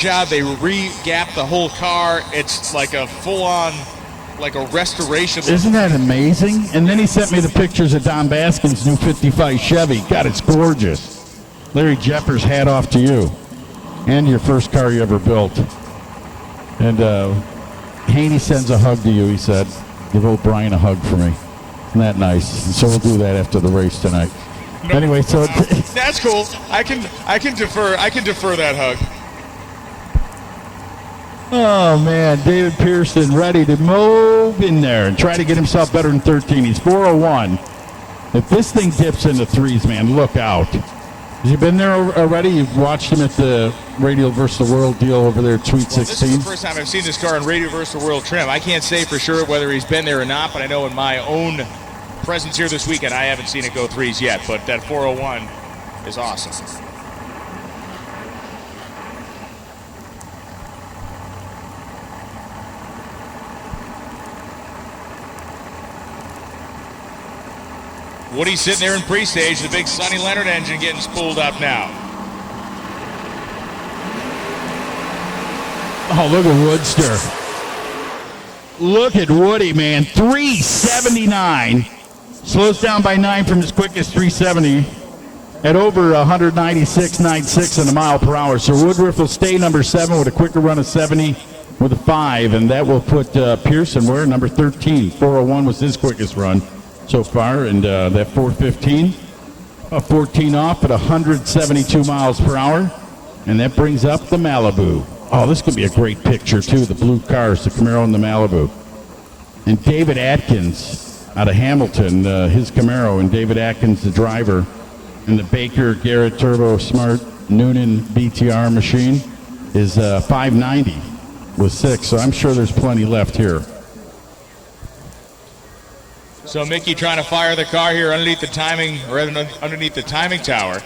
job. They re-gapped the whole car. It's like a full-on, like a restoration. Isn't that amazing? And then he sent me the pictures of Don Baskin's new 55 Chevy. God, it's gorgeous. Larry Jeffers, hat off to you. And your first car you ever built. And Haney sends a hug to you, he said. Give old Brian a hug for me. Isn't that nice? And so we'll do that after the race tonight. No, anyway, so that's cool. I can defer that hug. Oh man, David Pearson ready to move in there and try to get himself better than 13. He's 401. If this thing dips into threes, man, look out. Have you been there already? You've watched him at the Radio vs. the World deal over there at Sweet 16? This is the first time I've seen this car in Radio vs. the World trim. I can't say for sure whether he's been there or not, but I know in my own presence here this weekend, I haven't seen it go threes yet, but that 401 is awesome. Woody's sitting there in pre-stage, the big Sonny Leonard engine getting spooled up now. Oh, look at Woodster. Look at Woody, man. 379. Slows down by 9 from his quickest 370 at over 196.96 in a mile per hour. So Woodruff will stay number 7 with a quicker run of 70 with a 5, and that will put Pearson where? Number 13. 401 was his quickest run so far, and that 415, 14 off at 172 miles per hour, and that brings up the Malibu. Oh, this could be a great picture, too, the blue cars, the Camaro and the Malibu. And David Atkins out of Hamilton, his Camaro, and David Atkins, the driver, and the Baker Garrett Turbo Smart Noonan BTR machine is 590 with 6, so I'm sure there's plenty left here. So Mickey trying to fire the car here underneath the timing, or underneath the timing tower.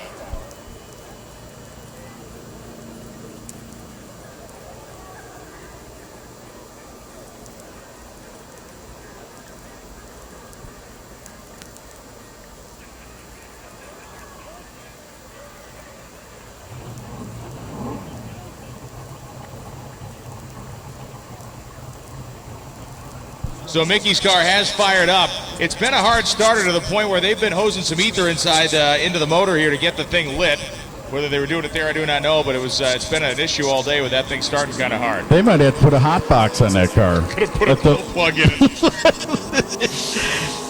So Mickey's car has fired up. It's been a hard starter to the point where they've been hosing some ether inside into the motor here to get the thing lit. Whether they were doing it there, I do not know, but it's been an issue all day with that thing starting kind of hard. They might have to put a hot box on that car. Could have put a full plug in it.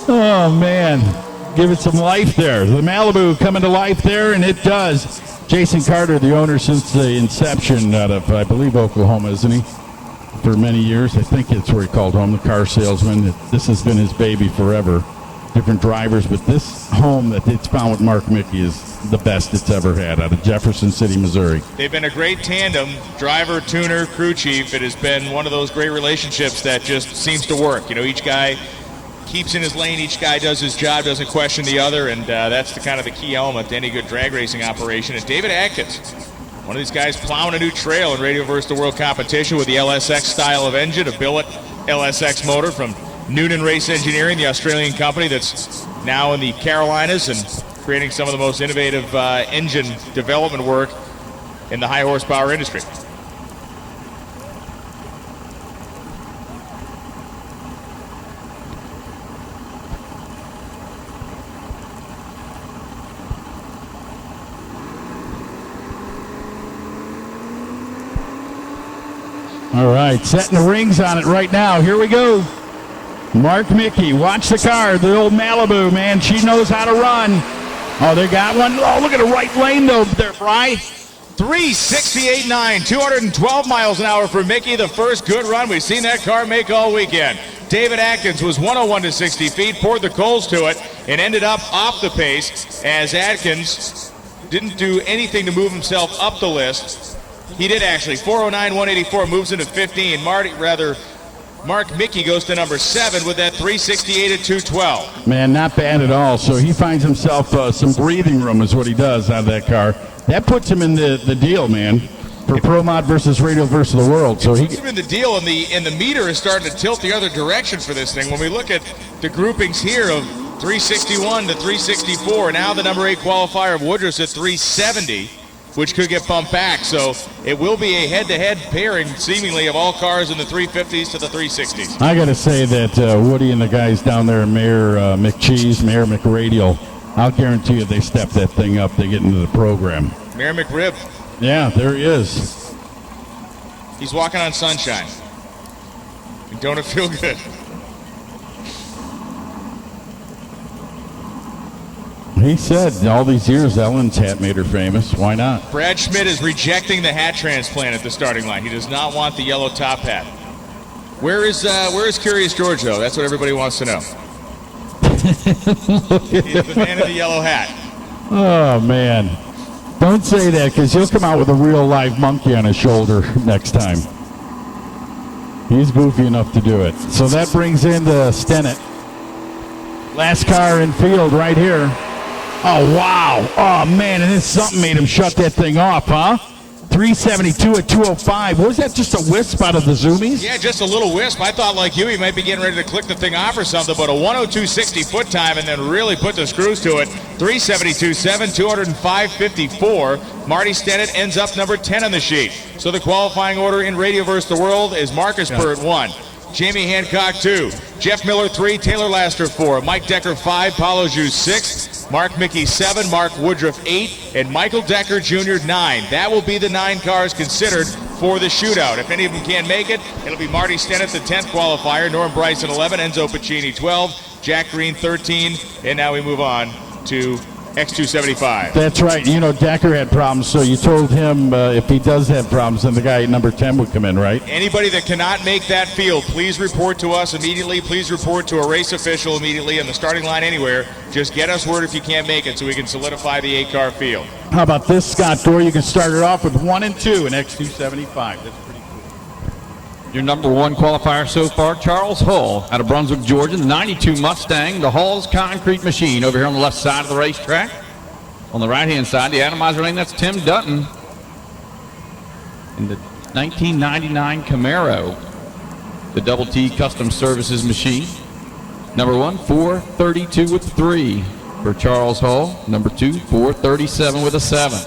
Oh, man. Give it some life there. The Malibu coming to life there, and it does. Jason Carter, the owner since the inception out of, I believe, Oklahoma, isn't he? For many years. I think it's where he called home, the car salesman. This has been his baby forever. Different drivers, but this home that it's found with Mark Mickey is the best it's ever had out of Jefferson City, Missouri. They've been a great tandem, driver, tuner, crew chief. It has been one of those great relationships that just seems to work. You know, each guy keeps in his lane, each guy does his job, doesn't question the other, and that's the kind of the key element to any good drag racing operation. And David Atkins, one of these guys plowing a new trail in Radio vs. the World competition with the LSX style of engine, a billet LSX motor from Noonan Race Engineering, the Australian company that's now in the Carolinas and creating some of the most innovative engine development work in the high horsepower industry. All right, setting the rings on it right now. Here we go. Mark Mickey, watch the car, the old Malibu, man. She knows how to run. Oh, they got one. Oh, look at the right lane, though, there, Bry. 368.9, 212 miles an hour for Mickey, the first good run we've seen that car make all weekend. David Atkins was 101 to 60 feet, poured the coals to it, and ended up off the pace as Atkins didn't do anything to move himself up the list. He did actually. 409, 184 moves into 15. Mark Mickey goes to number 7 with that 368 at 212. Man, not bad at all. So he finds himself some breathing room is what he does out of that car. That puts him in the deal, man, for Pro Mod versus Radio versus the World. So he puts him in the deal, and the meter is starting to tilt the other direction for this thing. When we look at the groupings here of 361 to 364, now the number 8 qualifier of Woodruff's at 370. which could get bumped back. So it will be a head-to-head pairing, seemingly, of all cars in the 350s to the 360s. I got to say that Woody and the guys down there, Mayor McCheese, Mayor McRadial, I'll guarantee you they step that thing up. They get into the program. Mayor McRib. Yeah, there he is. He's walking on sunshine. Don't it feel good? He said all these years Ellen's hat made her famous. Why not? Brad Schmidt is rejecting the hat transplant at the starting line. He does not want the yellow top hat. Where is Curious George, though? That's what everybody wants to know. He's the man in the yellow hat. Oh, man. Don't say that, because he'll come out with a real live monkey on his shoulder next time. He's goofy enough to do it. So that brings in the Stennett. Last car in field right here. Oh, wow. Oh, man, and then something made him shut that thing off, huh? 372 at 205. Was that just a wisp out of the zoomies? Yeah, just a little wisp. I thought, like you, he might be getting ready to click the thing off or something, but a 102.60 foot time and then really put the screws to it. 372.7, 205.54. Marty Stennett ends up number 10 on the sheet. So the qualifying order in Radioverse the World is Marcus Pert 1. Jamie Hancock 2, Jeff Miller 3, Taylor Laster 4, Mike Decker 5, Paulo Juice 6, Mark Mickey 7, Mark Woodruff 8, and Michael Decker Jr. 9. That will be the 9 cars considered for the shootout. If any of them can't make it, it'll be Marty Stennett, the 10th qualifier, Norm Bryson 11, Enzo Piccini 12, Jack Green 13, and now we move on to X275. That's right. You know, Decker had problems, so you told him if he does have problems, then the guy at number 10 would come in, right? Anybody that cannot make that field, please report to us immediately. Please report to a race official immediately on the starting line anywhere. Just get us word if you can't make it so we can solidify the 8-car field. How about this, Scott Dorr? You can start it off with 1 and 2 in X275. That's pretty cool. Your number 1 qualifier so far, Charles Hull, out of Brunswick, Georgia, the 92 Mustang, the Hull's concrete machine over here on the left side of the racetrack. On the right-hand side, the atomizer lane, that's Tim Dutton in the 1999 Camaro, the Double T Custom Services machine. Number 1, 432 with 3 for Charles Hull. Number 2, 437 with a 7.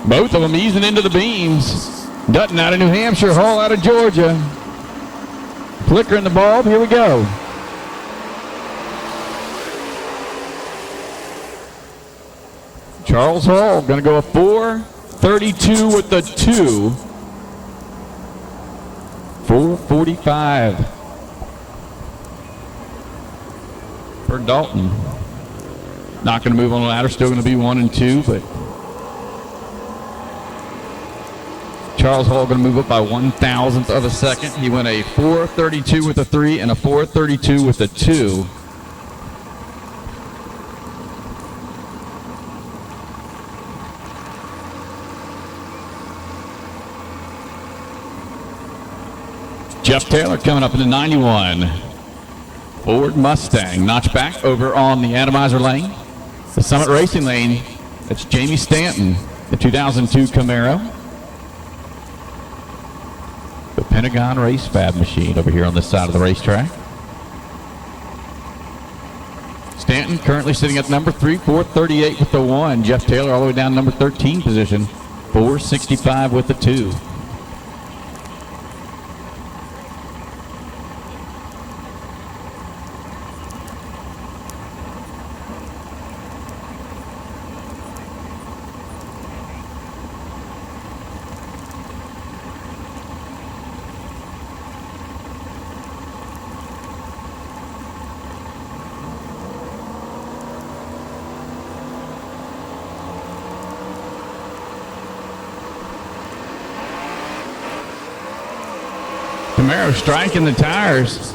Both of them easing into the beams. Dutton out of New Hampshire, Hull out of Georgia. Flicker in the bulb, here we go. Charles Hull going to go a 432 with the 2. 445 for Dalton. Not going to move on the ladder, still going to be 1 and 2, but Charles Hull going to move up by 1,000th of a second. He went a 432 with a 3 and a 432 with a 2. Jeff Taylor coming up in the 91 Ford Mustang. Notchback over on the atomizer lane. The Summit Racing lane, that's Jamie Stanton, the 2002 Camaro. The Pentagon Race Fab machine over here on this side of the racetrack. Stanton currently sitting at number 3, 438 with the 1. Jeff Taylor all the way down number 13 position, 465 with the 2. Camaro striking the tires.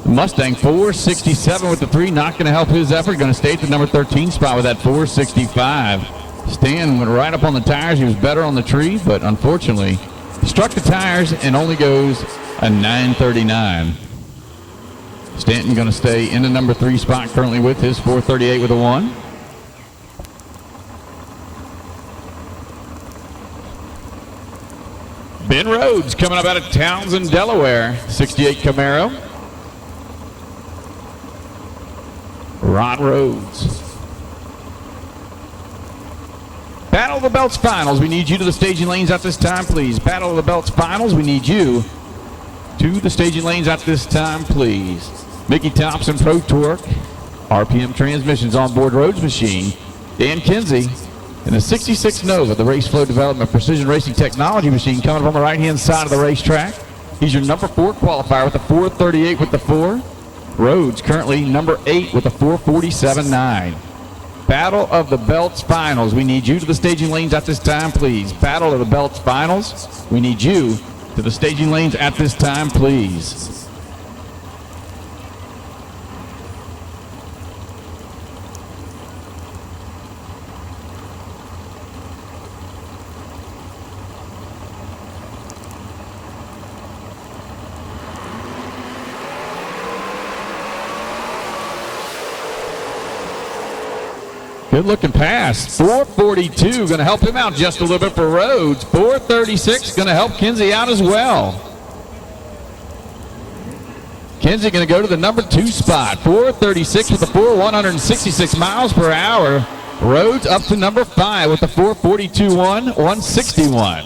The Mustang 467 with the 3, not going to help his effort. Going to stay at the number 13 spot with that 465. Stan went right up on the tires. He was better on the tree, but unfortunately struck the tires and only goes a 939. Stanton going to stay in the number 3 spot currently with his 438 with a 1. Ben Rhodes coming up out of Townsend, Delaware. 68 Camaro. Ron Rhodes. Battle of the Belts Finals. We need you to the staging lanes at this time, please. Battle of the Belts Finals. We need you to the staging lanes at this time, please. Mickey Thompson, Pro Torque. RPM Transmissions on board Rhodes machine. Dan Kinsey in the 66 Nova, the Race Flow Development Precision Racing Technology machine coming up on the right-hand side of the racetrack. He's your number 4 qualifier with the 438 with the 4. Rhodes currently number 8 with the 447.9. Battle of the Belts Finals. We need you to the staging lanes at this time, please. Battle of the Belts Finals. We need you to the staging lanes at this time, please. Good looking pass. 442 going to help him out just a little bit for Rhodes. 436 going to help Kinsey out as well. Kinsey going to go to the number 2 spot. 436 with the 166 miles per hour. Rhodes up to number 5 with the 442.1, 161.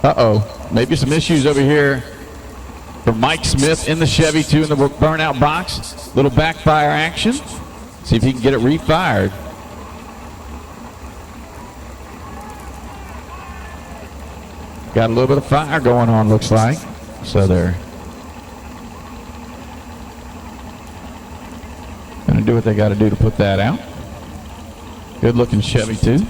Uh-oh. Maybe some issues over here for Mike Smith in the Chevy 2 in the burnout box. Little backfire action. See if he can get it refired. Got a little bit of fire going on, looks like. So they're going to do what they got to do to put that out. Good looking Chevy too.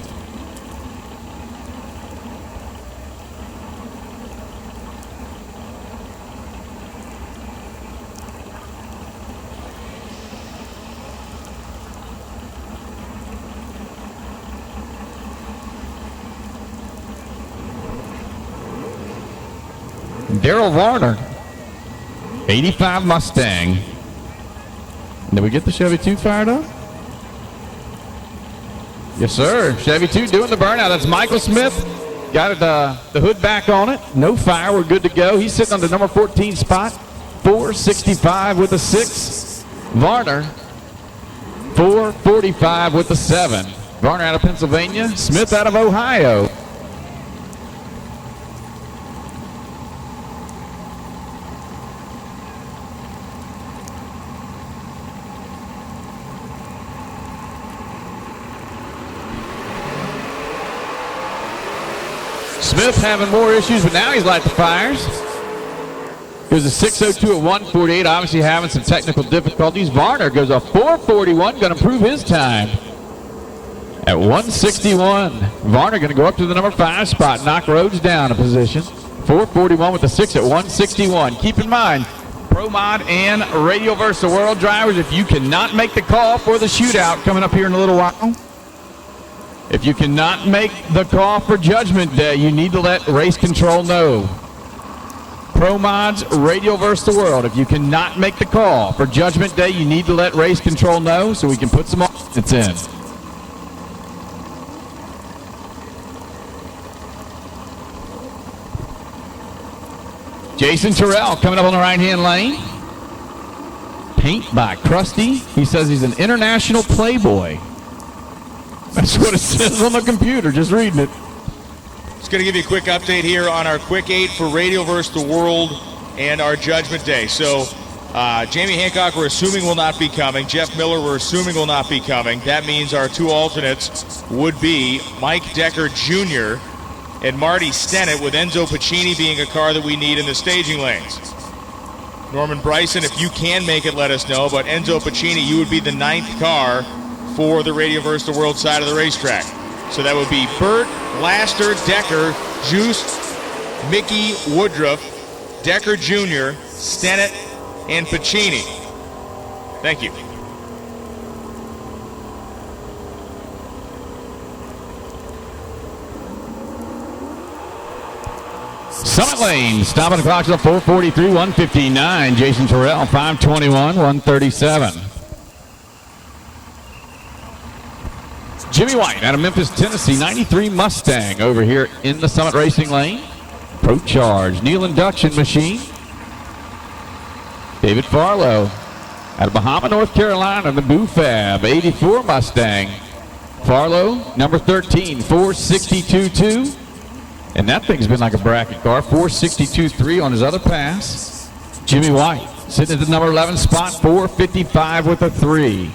Darrell Varner, 85 Mustang. Did we get the Chevy 2 fired up? Yes, sir. Chevy 2 doing the burnout. That's Michael Smith. Got it, the hood back on it. No fire. We're good to go. He's sitting on the number 14 spot. 465 with a 6. Varner, 445 with a 7. Varner out of Pennsylvania. Smith out of Ohio. Smith having more issues, but now he's light the fires. Goes a 6:02 at 1:48, obviously having some technical difficulties. Varner goes a 4:41, going to prove his time at 1:61. Varner going to go up to the number 5 spot, knock Rhodes down a position. 4:41 with the 6 at 1:61. Keep in mind, Pro Mod and Radio Versa World drivers, if you cannot make the call for the shootout coming up here in a little while, if you cannot make the call for Judgment Day, you need to let Race Control know. Pro Mods, Radio Versa World, if you cannot make the call for Judgment Day, you need to let Race Control know so we can put some offense in. Jason Terrell coming up on the right-hand lane. Paint by Krusty. He says he's an international playboy. That's what it says on the computer, just reading it. Just going to give you a quick update here on our Quick 8 for Radio vs. the World and our Judgment Day. So, Jamie Hancock, we're assuming will not be coming. Jeff Miller, we're assuming will not be coming. That means our 2 alternates would be Mike Decker Jr. and Marty Stennett, with Enzo Pacini being a car that we need in the staging lanes. Norman Bryson, if you can make it, let us know. But Enzo Pacini, you would be the 9th car for the Radio vs. the World side of the racetrack. So that would be Burt, Laster, Decker, Juice, Mickey, Woodruff, Decker Jr., Stennett, and Pacini. Thank you. Summit Lane, stopping the clock at 4:43, 159. Jason Terrell, 5:21, 137. Jimmy White out of Memphis, Tennessee, 93 Mustang over here in the Summit Racing Lane. Pro Charge, Neil Induction Machine. David Farlow out of Bahama, North Carolina, the Boo Fab, 84 Mustang. Farlow, number 13, 462.2. And that thing's been like a bracket car, 462.3 on his other pass. Jimmy White sitting at the number 11 spot, 455 with a 3.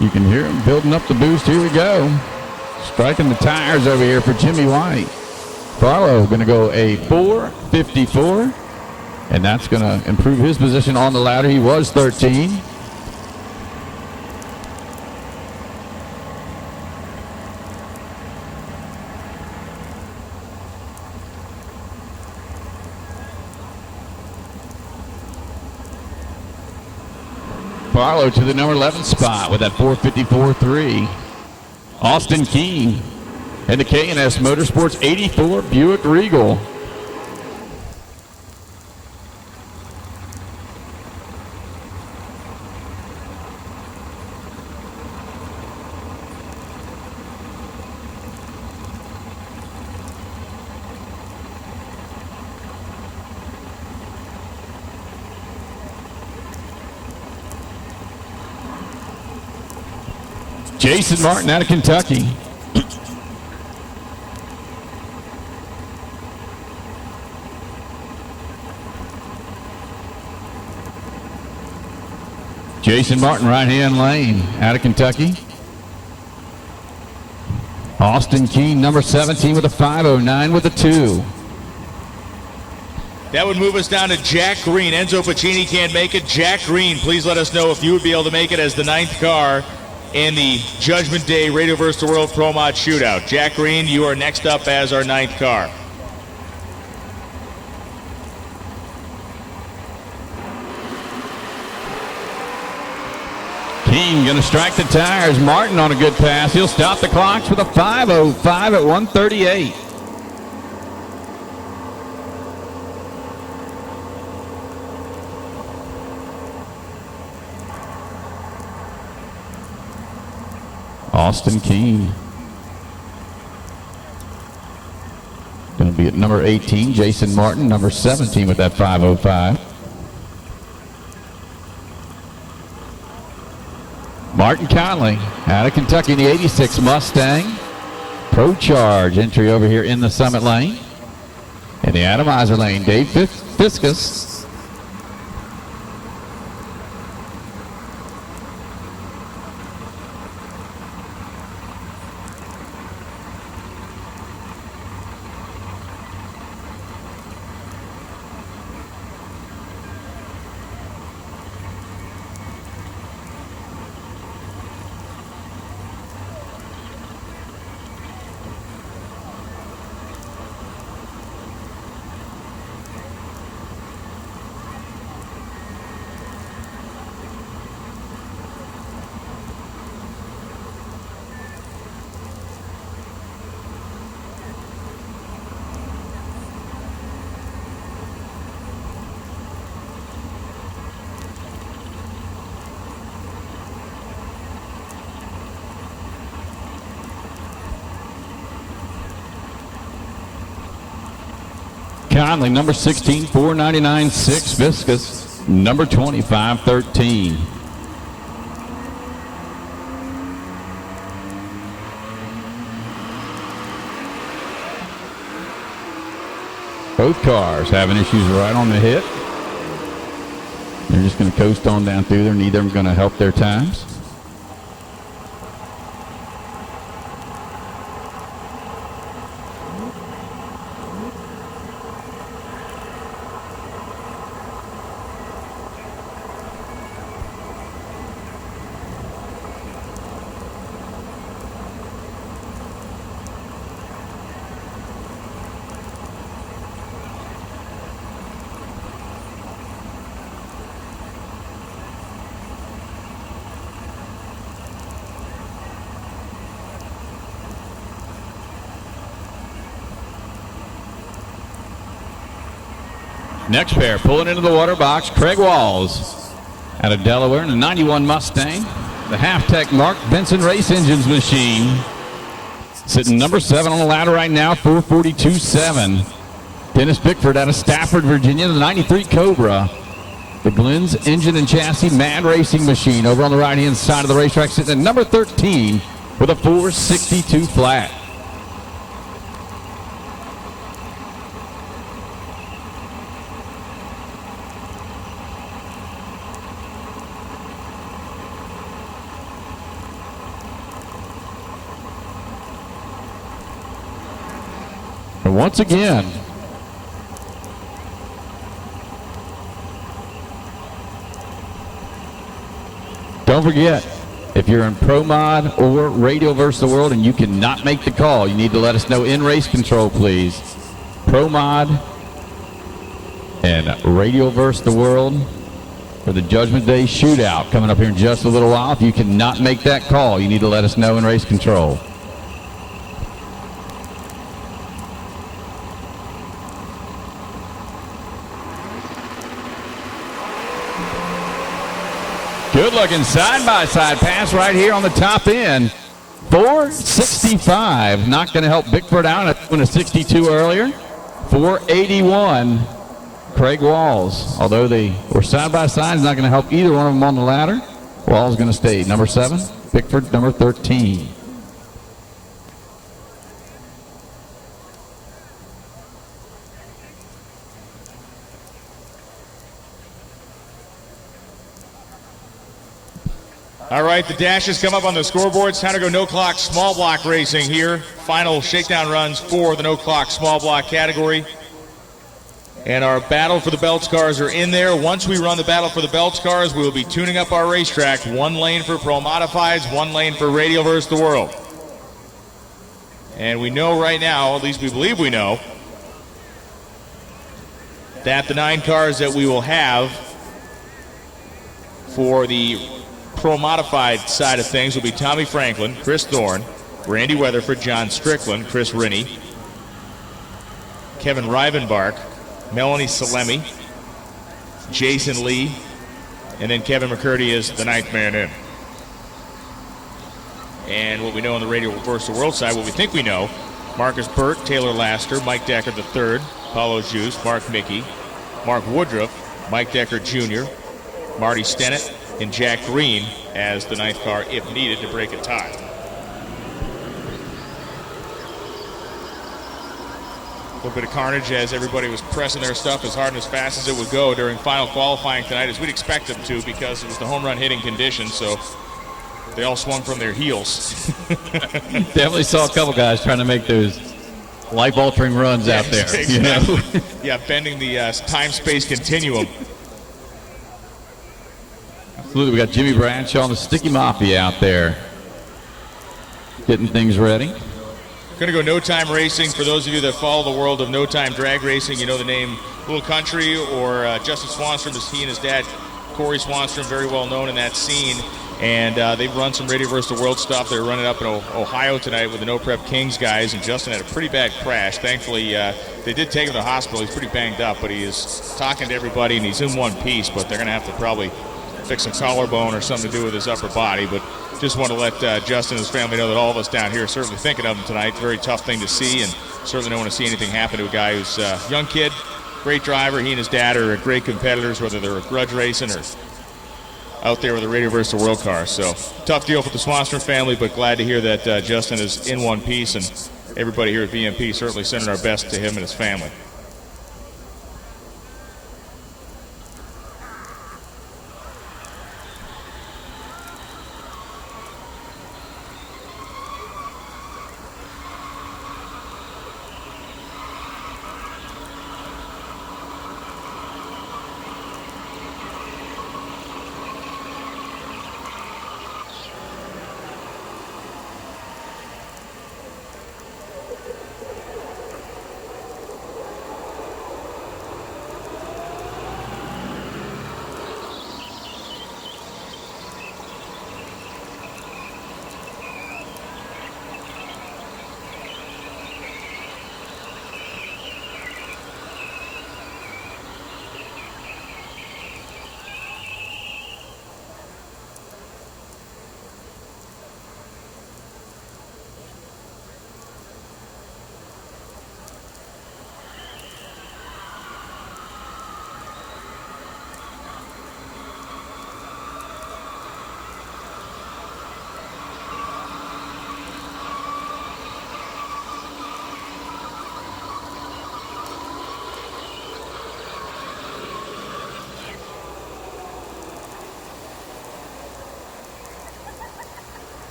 You can hear him building up the boost. Here we go. Striking the tires over here for Jimmy White. Farlow going to go a 454, and that's going to improve his position on the ladder. He was 13. Farlow to the number 11 spot with that 454.3. Austin Keene and the K&S Motorsports 84 Buick Regal. Jason Martin out of Kentucky. Jason Martin, right-hand lane, out of Kentucky. Austin Keene, number 17 with a 509 with a 2. That would move us down to Jack Green. Enzo Pacini can't make it. Jack Green, please let us know if you would be able to make it as the 9th car in the Judgment Day Radio vs. the World Pro Mod Shootout. Jack Green, you are next up as our 9th car. Keene going to strike the tires. Martin on a good pass. He'll stop the clocks with a 5:05 at 138. Austin Keene. Going to be at number 18, Jason Martin, number 17 with that 5:05. Martin Conley out of Kentucky in the 86 Mustang. Pro Charge entry over here in the Summit Lane. In the atomizer lane, Dave Fiscus. Conley, number 16, 499.6. Viscus, number 25.13. Both cars having issues right on the hit. They're just going to coast on down through there. Neither of them going to help their times. Next pair, pulling into the water box, Craig Walls out of Delaware in a 91 Mustang. The Half-Tech Mark Benson Race Engines machine. Sitting number 7 on the ladder right now, 442.7. Dennis Bickford out of Stafford, Virginia, the 93 Cobra. The Glenn's engine and chassis Mad Racing machine over on the right-hand side of the racetrack, sitting at number 13 with a 462 flat. And once again, don't forget, if you're in Pro Mod or Radio versus the World and you cannot make the call, you need to let us know in race control, please. Pro Mod and Radio versus the World for the Judgment Day shootout coming up here in just a little while. If you cannot make that call, you need to let us know in race control. Good looking side-by-side pass right here on the top end. 465. Not going to help Bickford out at a 62 earlier. 481. Craig Walls. Although they were side-by-side, it's not going to help either one of them on the ladder. Walls going to stay number 7. Bickford number 13. All right, the dashes come up on the scoreboard. It's time to go no clock small block racing here. Final shakedown runs for the no clock small block category. And our battle for the belts cars are in there. Once we run the battle for the belts cars, we will be tuning up our racetrack. 1 lane for Pro Modifieds, 1 lane for Radio versus the World. And we know right now, at least we believe we know, that the 9 cars that we will have for the Pro Modified side of things will be Tommy Franklin, Chris Thorne, Randy Weatherford, John Strickland, Chris Rinney, Kevin Rivenbark, Melanie Salemi, Jason Lee, and then Kevin McCurdy is the 9th man in. And what we know on the Radio versus the World side, what we think we know, Marcus Burt, Taylor Laster, Mike Decker III, Paulo Juice, Mark Mickey, Mark Woodruff, Mike Decker Jr., Marty Stennett, and Jack Green as the 9th car if needed to break a tie. A little bit of carnage as everybody was pressing their stuff as hard and as fast as it would go during final qualifying tonight, as we'd expect them to, because it was the home run hitting conditions, so they all swung from their heels. Definitely saw a couple guys trying to make those life-altering runs out there. Exactly. You know? Yeah, bending the time-space continuum. Absolutely. We got Jimmy Bradshaw and the Sticky Mafia out there getting things ready. Going to go no-time racing. For those of you that follow the world of no-time drag racing, you know the name Little Country or Justin Swanstrom. He and his dad, Corey Swanstrom, very well known in that scene. And they've run some Radio vs. the World stuff. They're running up in Ohio tonight with the No Prep Kings guys, and Justin had a pretty bad crash. Thankfully, they did take him to the hospital. He's pretty banged up, but he is talking to everybody, and he's in one piece, but they're going to have to probably fix a collarbone or something to do with his upper body. But just want to let Justin and his family know that all of us down here are certainly thinking of him tonight. Very tough thing to see, and certainly don't want to see anything happen to a guy who's a young kid, great driver. He and his dad are great competitors, whether they're grudge racing or out there with the Radio vs. the World car. So tough deal for the Swanstrom family, but glad to hear that Justin is in one piece, and everybody here at VMP certainly sending our best to him and his family.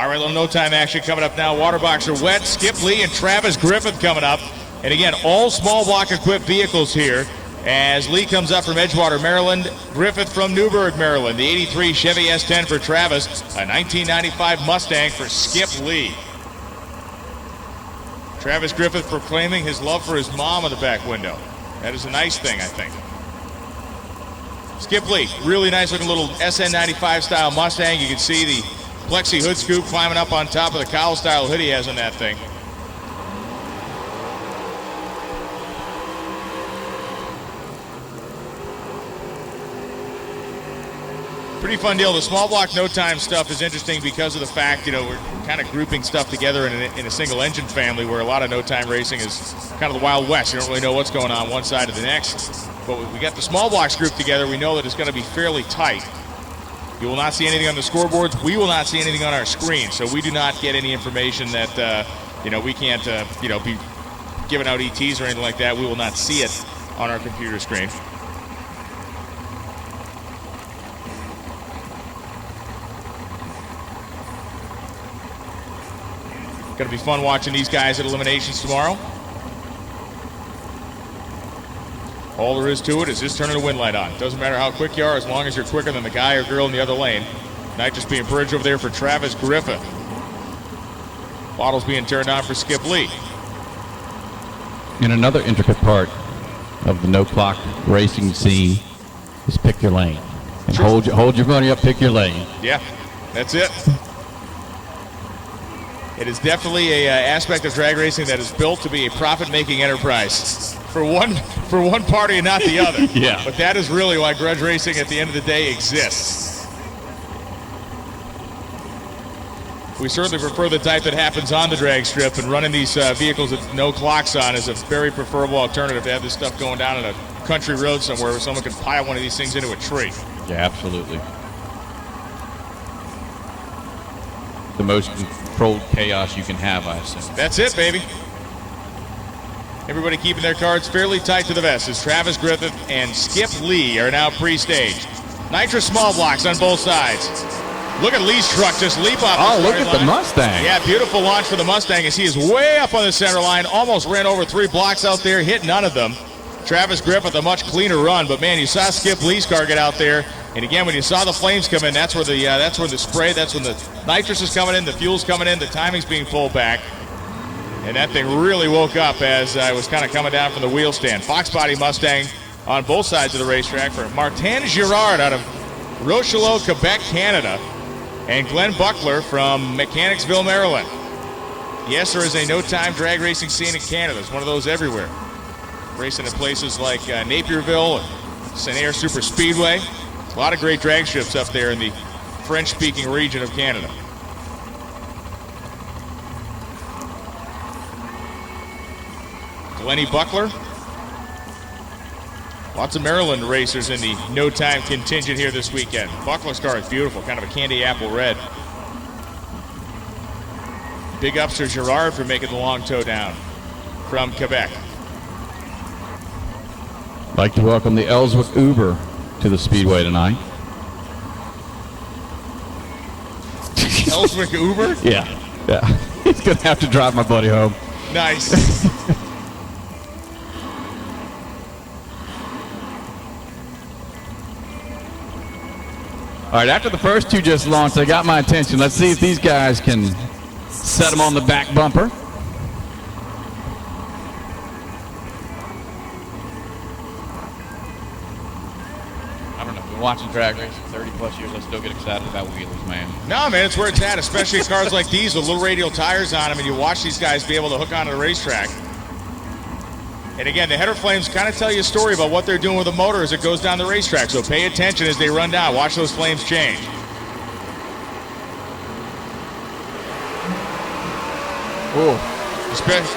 All right, little no-time action coming up now. Waterboxer Wet, Skip Lee, and Travis Griffith coming up. And again, all small block equipped vehicles here as Lee comes up from Edgewater, Maryland. Griffith from Newburgh, Maryland. The 83 Chevy S10 for Travis. A 1995 Mustang for Skip Lee. Travis Griffith proclaiming his love for his mom on the back window. That is a nice thing, I think. Skip Lee, really nice looking little SN95 style Mustang. You can see the plexi hood scoop climbing up on top of the cowl style hood he has on that thing. Pretty fun deal. The small block no time stuff is interesting because of the fact, we're kind of grouping stuff together in a single engine family where a lot of no time racing is kind of the Wild West. You don't really know what's going on one side or the next. But we got the small blocks grouped together. We know that it's going to be fairly tight. You will not see anything on the scoreboards. We will not see anything on our screen. So we do not get any information that, we can't, be giving out ETs or anything like that. We will not see it on our computer screen. Going to be fun watching these guys at eliminations tomorrow. All there is to it is just turning the wind light on. Doesn't matter how quick you are, as long as you're quicker than the guy or girl in the other lane. Nitrous being purged over there for Travis Griffith. Bottles being turned on for Skip Lee. And another intricate part of the no clock racing scene is pick your lane. And Sure. hold your money up, pick your lane. Yeah, that's it. It is definitely a aspect of drag racing that is built to be a profit-making enterprise for one party and not the other. Yeah. But that is really why grudge racing at the end of the day exists. We certainly prefer the type that happens on the drag strip, and running these vehicles with no clocks on is a very preferable alternative to have this stuff going down on a country road somewhere where someone can pile one of these things into a tree. Yeah, absolutely. The most controlled chaos you can have, I assume. That's it, baby. Everybody keeping their cards fairly tight to the vest as Travis Griffith and Skip Lee are now pre-staged. Nitrous small blocks on both sides. Look at Lee's truck just leap off the look at line. the Mustang. Yeah, beautiful launch for the Mustang as he is way up on the center line. Almost ran over 3 blocks out there, hit none of them. Travis Griffith a much cleaner run, but man, you saw Skip Lee's car get out there. And again, when you saw the flames come in, that's where the spray, that's when the nitrous is coming in, the fuel's coming in, the timing's being pulled back. And that thing really woke up as I was kind of coming down from the wheel stand. Fox body Mustang on both sides of the racetrack for Martin Girard out of Rocheleau, Quebec, Canada. And Glenn Buckler from Mechanicsville, Maryland. Yes, there is a no-time drag racing scene in Canada. There's one of those everywhere. Racing at places like Napierville and St. Air Super Speedway. A lot of great drag strips up there in the French-speaking region of Canada. Glenny Buckler. Lots of Maryland racers in the no-time contingent here this weekend. Buckler's car is beautiful, kind of a candy apple red. Big ups to Girard for making the long tow down from Quebec. I'd like to welcome the Ellswick Uber to the Speedway tonight. Ellswick Uber? Yeah. He's going to have to drive my buddy home. Nice. All right, after the first two just launched, they got my attention. Let's see if these guys can set them on the back bumper. I don't know. I've been watching drag racing 30 plus years. I still get excited about wheelies, man. No, man, it's where it's at, especially cars like these with little radial tires on them, and you watch these guys be able to hook onto the racetrack. And again, the header flames kind of tell you a story about what they're doing with the motor as it goes down the racetrack. So pay attention as they run down. Watch those flames change. Oh,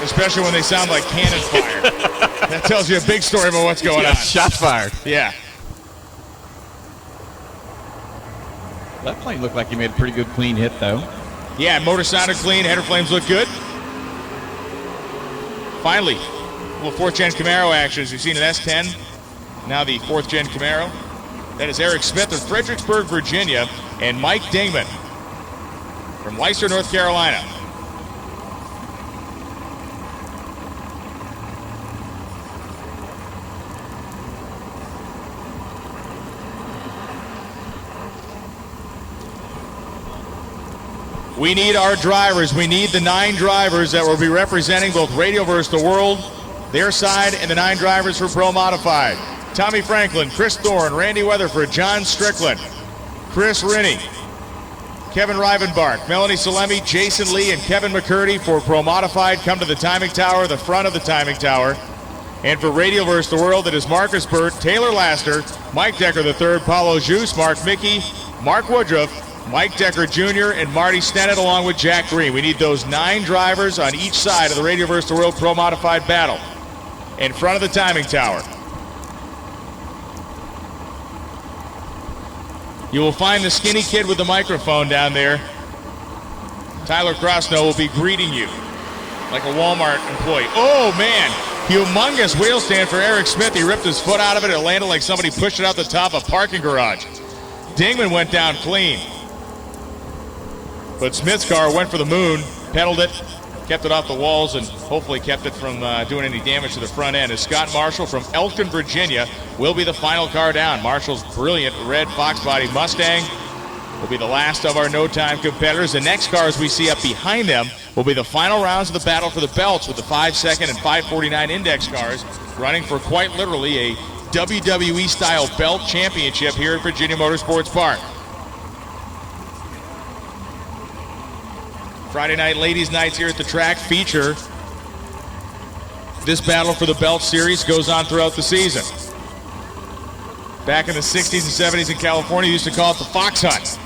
especially when they sound like cannon fire. That tells you a big story about what's going on. Shots fired. Yeah. That plane looked like he made a pretty good clean hit, though. Yeah, motor sounded clean. Header flames look good. Finally, a little 4th gen Camaro action. As you've seen an S10, now the 4th gen Camaro. That is Eric Smith of Fredericksburg, Virginia, and Mike Dingman from Leicester, North Carolina. We need our drivers. We need the 9 drivers that will be representing both Radio vs. the World, their side, and the 9 drivers for Pro Modified. Tommy Franklin, Chris Thorne, Randy Weatherford, John Strickland, Chris Rinney, Kevin Rivenbark, Melanie Salemi, Jason Lee, and Kevin McCurdy for Pro Modified come to the timing tower, the front of the timing tower. And for Radio vs. the World, it is Marcus Burt, Taylor Laster, Mike Decker III, Paulo Jus, Mark Mickey, Mark Woodruff, Mike Decker Jr., and Marty Stennett, along with Jack Green. We need those 9 drivers on each side of the Radio vs. the World Pro Modified battle in front of the timing tower. You will find the skinny kid with the microphone down there. Tyler Krosno will be greeting you like a Walmart employee. Oh, man. Humongous wheel stand for Eric Smith. He ripped his foot out of it. It landed like somebody pushed it out the top of a parking garage. Dingman went down clean. But Smith's car went for the moon, pedaled it, kept it off the walls, and hopefully kept it from doing any damage to the front end. As Scott Marshall from Elkton, Virginia, will be the final car down. Marshall's brilliant red Fox body Mustang will be the last of our no-time competitors. The next cars we see up behind them will be the final rounds of the battle for the belts, with the 5-second and 5:49 index cars running for quite literally a WWE-style belt championship here at Virginia Motorsports Park. Friday night ladies' nights here at the track feature this battle for the belt series. Goes on throughout the season. Back in the 60s and 70s in California, they used to call it the Fox Hunt.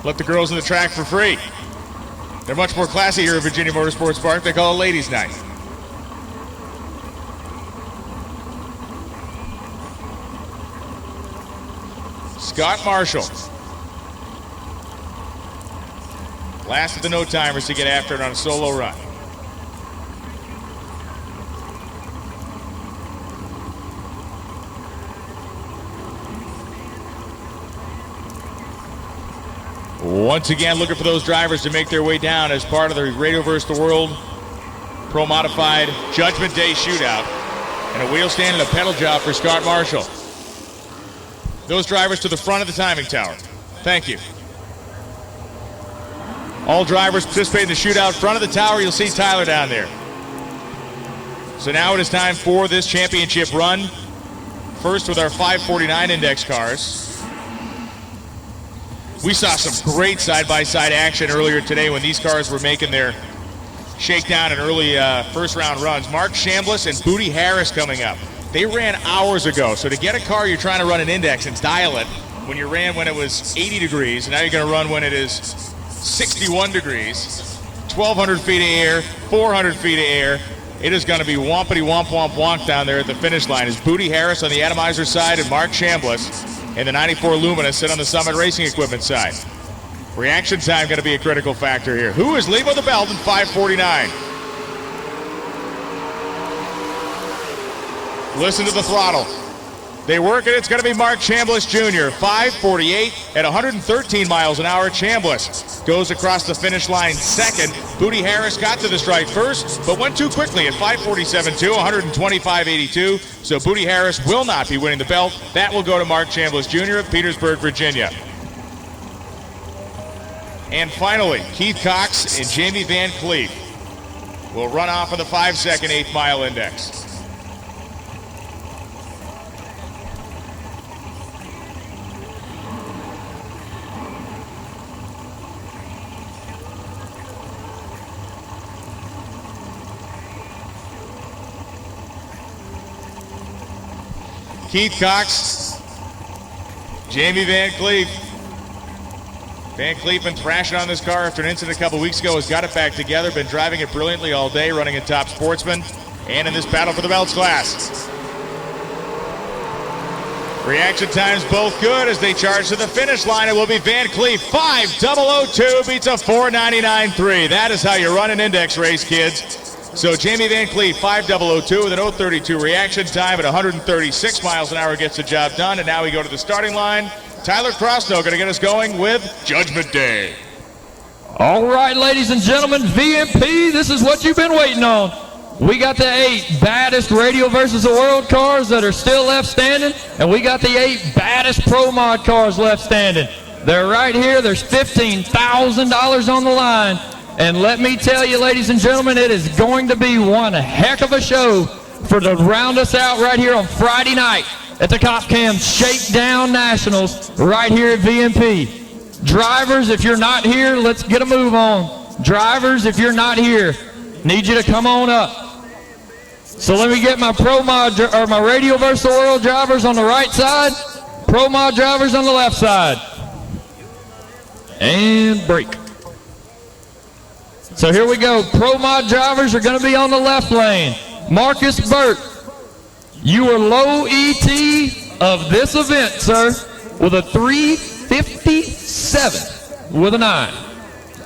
Let the girls in the track for free. They're much more classy here at Virginia Motorsports Park. They call it ladies' night. Scott Marshall, last of the no-timers to get after it on a solo run. Once again, looking for those drivers to make their way down as part of the Radio vs. the World Pro Modified Judgment Day shootout. And a wheel stand and a pedal job for Scott Marshall. Those drivers to the front of the timing tower. Thank you. All drivers participate in the shootout. Front of the tower, you'll see Tyler down there. So now it is time for this championship run. First with our 549 index cars. We saw some great side-by-side action earlier today when these cars were making their shakedown and early first-round runs. Mark Chambliss and Booty Harris coming up. They ran hours ago, so to get a car you're trying to run an index and dial it when you ran when it was 80 degrees, and now you're going to run when it is 61 degrees, 1,200 feet of air, 400 feet of air. It is going to be wompity womp womp wonk down there at the finish line. As Booty Harris on the atomizer side and Mark Chambliss and the 94 Lumina sit on the Summit Racing Equipment side. Reaction time going to be a critical factor here. Who is leading with the belt in 549? Listen to the throttle. They work it. It's going to be Mark Chambliss Jr. 5:48 at 113 miles an hour. Chambliss goes across the finish line second. Booty Harris got to the strike first, but went too quickly at 5:47.2, 125.82. So Booty Harris will not be winning the belt. That will go to Mark Chambliss Jr. of Petersburg, Virginia. And finally, Keith Cox and Jamie Van Cleef will run off on the 5-second 8th mile index. Keith Cox, Jamie Van Cleef. Van Cleef been thrashing on this car after an incident a couple weeks ago, has got it back together, been driving it brilliantly all day, running in Top Sportsman, and in this battle for the belts class. Reaction times both good as they charge to the finish line. It will be Van Cleef. 5:002 beats a 4:99.3. That is how you run an index race, kids. So Jamie Van Cleef, 5:002 with an 0:32 reaction time at 136 miles an hour gets the job done. And now we go to the starting line. Tyler Krosno going to get us going with Judgment Day. All right, ladies and gentlemen, VMP, this is what you've been waiting on. We got the 8 baddest Radio versus the World cars that are still left standing, and we got the 8 baddest Pro Mod cars left standing. They're right here. There's $15,000 on the line. And let me tell you, ladies and gentlemen, it is going to be one heck of a show for to round us out right here on Friday night at the CopCam Shakedown Nationals right here at VMP. Drivers, if you're not here, let's get a move on. Drivers, if you're not here, need you to come on up. So let me get my Pro Mod or my Radio versus the World drivers on the right side, Pro Mod drivers on the left side. And break. So here we go. Pro Mod drivers are going to be on the left lane. Marcus Burt, you are low ET of this event, sir, with a 357 with a 9.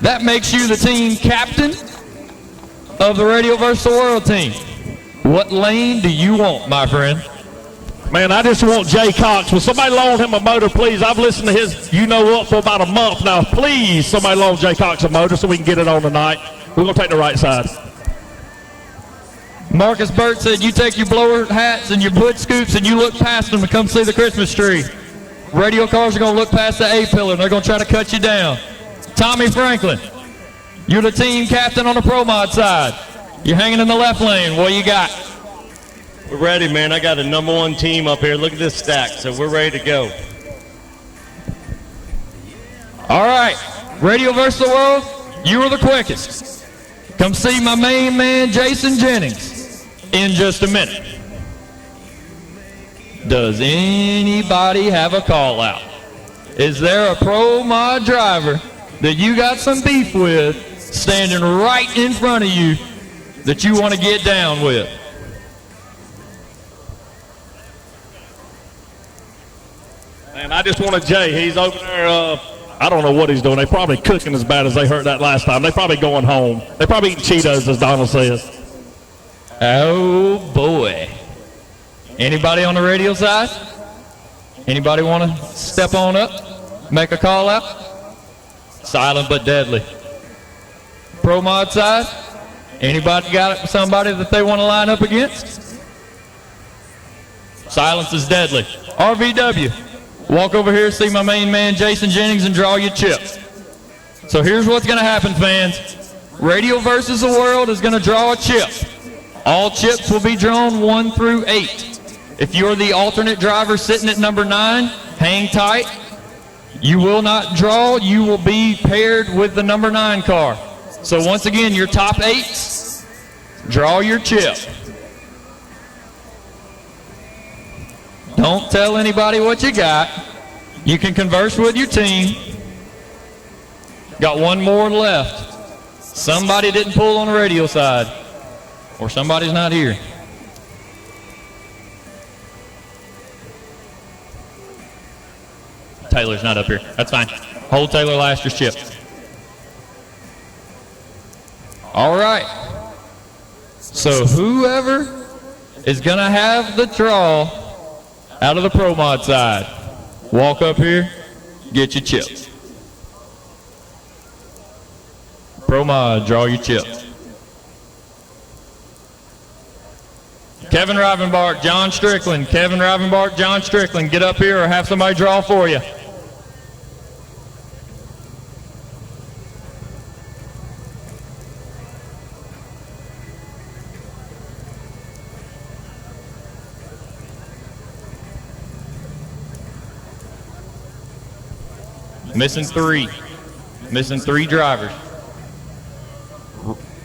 That makes you the team captain of the Radio vs. the World team. What lane do you want, my friend? Man, I just want Jay Cox. Will somebody loan him a motor, please? I've listened to his you-know-what for about a month now. Please, somebody loan Jay Cox a motor so we can get it on tonight. We're going to take the right side. Marcus Burt said you take your blower hats and your wood scoops and you look past them to come see the Christmas tree. Radio cars are going to look past the A-pillar and they're going to try to cut you down. Tommy Franklin, you're the team captain on the Pro Mod side. You're hanging in the left lane. What you got? We're ready, man. I got a #1 team up here. Look at this stack. So we're ready to go. All right. Radio versus the World, you are the quickest. Come see my main man, Jason Jennings, in just a minute. Does anybody have a call out? Is there a Pro Mod driver that you got some beef with standing right in front of you that you want to get down with? And I just wanted Jay. He's over there. I don't know what he's doing. They probably cooking as bad as they hurt that last time. They probably going home. They probably eating Cheetos, as Donald says. Oh, boy. Anybody on the radio side? Anybody want to step on up? Make a call out? Silent but deadly. Pro Mod side? Anybody got somebody that they want to line up against? Silence is deadly. RVW, walk over here, see my main man Jason Jennings, and draw your chip. So here's what's going to happen, fans. Radio versus the World is going to draw a chip. All chips will be drawn 1 through 8. If you're the alternate driver sitting at number 9, hang tight. You will not draw. You will be paired with the number 9 car. So once again, your top 8s, draw your chip. Don't tell anybody what you got. You can converse with your team. Got one more left. Somebody didn't pull on the radio side, or somebody's not here. Taylor's not up here. That's fine. Hold Taylor Laster's chip. All right. So whoever is going to have the draw out of the Pro Mod side, walk up here, get your chip. Pro Mod, draw your chip. Kevin Rivenbark, John Strickland. Kevin Rivenbark, John Strickland, get up here or have somebody draw for you. Missing 3. Missing 3 drivers.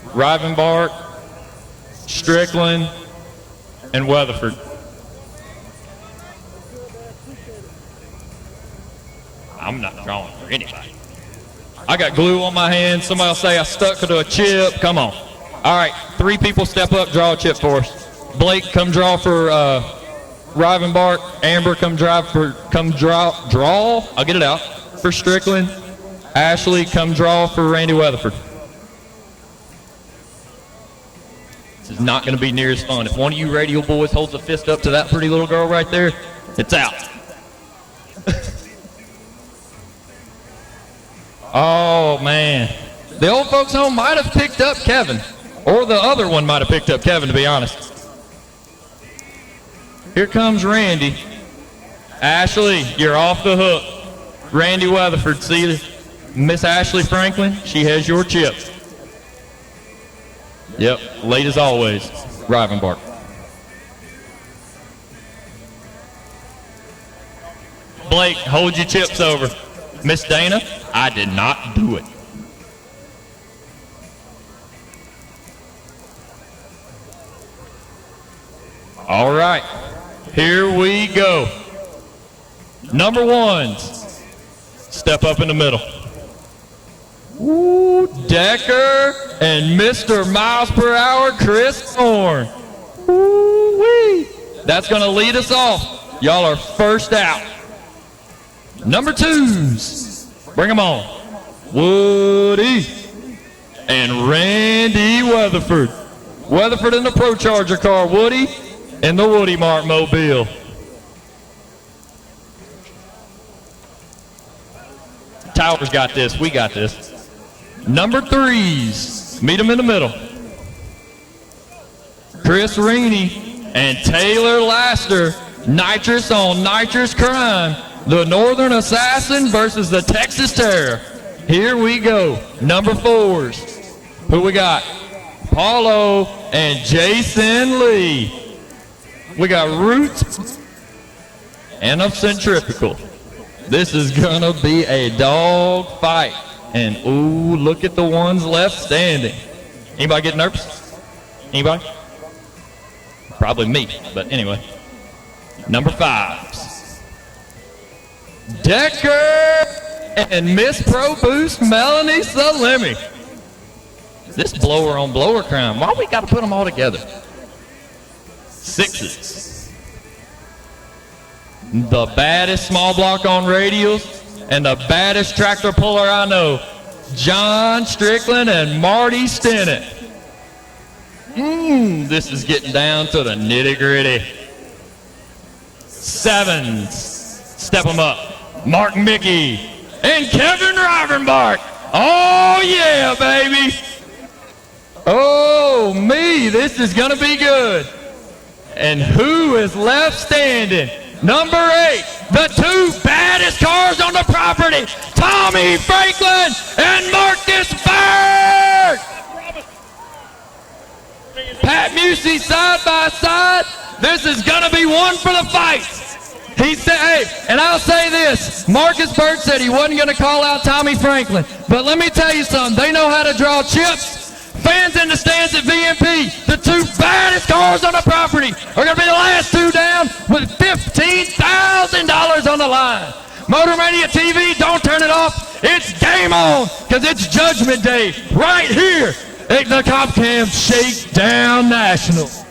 Rivenbark, Strickland, and Weatherford. I'm not drawing for anybody. I got glue on my hand. Somebody will say I stuck to a chip. Come on. All right, 3 people step up, draw a chip for us. Blake, come draw for Rivenbark. Amber, come draw. I'll get it out. For Strickland. Ashley, come draw for Randy Weatherford. This is not going to be near as fun. If one of you radio boys holds a fist up to that pretty little girl right there, it's out. Oh, man. The old folks home might have picked up Kevin, or the other one might have picked up Kevin, to be honest. Here comes Randy. Ashley, you're off the hook. Randy Weatherford, see Miss Ashley Franklin? She has your chip. Yep, late as always, Rivenbark. Blake, hold your chips over. Miss Dana, I did not do it. All right, here we go. Number ones, step up in the middle. Ooh, Decker and Mr. Miles Per Hour, Chris Thorne. Ooh-wee. That's going to lead us off. Y'all are first out. Number twos, bring them on. Woody and Randy Weatherford. Weatherford in the Pro Charger car, Woody in the Woody Mart Mobile. Towers got this, we got this. Number threes, meet them in the middle. Chris Rainey and Taylor Laster, nitrous on nitrous crime. The Northern Assassin versus the Texas Terror. Here we go. Number fours. Who we got? Paulo and Jason Lee. We got Roots and a Centrifugal. This is going to be a dog fight. And, ooh, look at the ones left standing. Anybody get nervous? Anybody? Probably me, but anyway. Number fives. Decker and Miss Pro Boost Melanie Salemi. This blower on blower crime. Why we got to put them all together? Sixes. The baddest small block on radials and the baddest tractor puller I know. John Strickland and Marty Stennett. This is getting down to the nitty-gritty. Sevens. Step them up. Mark Mickey and Kevin Rivenbark. Oh, yeah, baby. Oh, me, this is going to be good. And who is left standing? Number 8, the two baddest cars on the property, Tommy Franklin and Marcus Bird. Pat Musey side by side. This is going to be one for the fights. He said, hey, and I'll say this, Marcus Bird said he wasn't going to call out Tommy Franklin. But let me tell you something, they know how to draw chips. Fans in the stands at VMP, the two baddest cars on the property are going to be the last two down with $15,000 on the line. Motor Mania TV, don't turn it off. It's game on because it's Judgment Day right here at the CopCam Shakedown Nationals.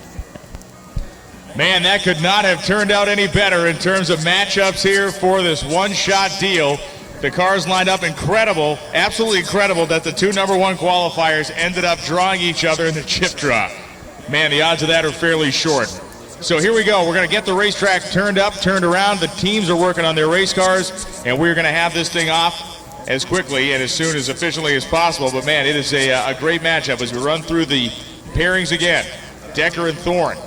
Man, that could not have turned out any better in terms of matchups here for this one-shot deal. The cars lined up incredible, absolutely incredible that the two number one qualifiers ended up drawing each other in the chip draw. Man, the odds of that are fairly short. So here we go. We're going to get the racetrack turned up, turned around. The teams are working on their race cars, and we're going to have this thing off as quickly and as soon as efficiently as possible. But, man, it is a great matchup as we run through the pairings again. Decker and Thorne.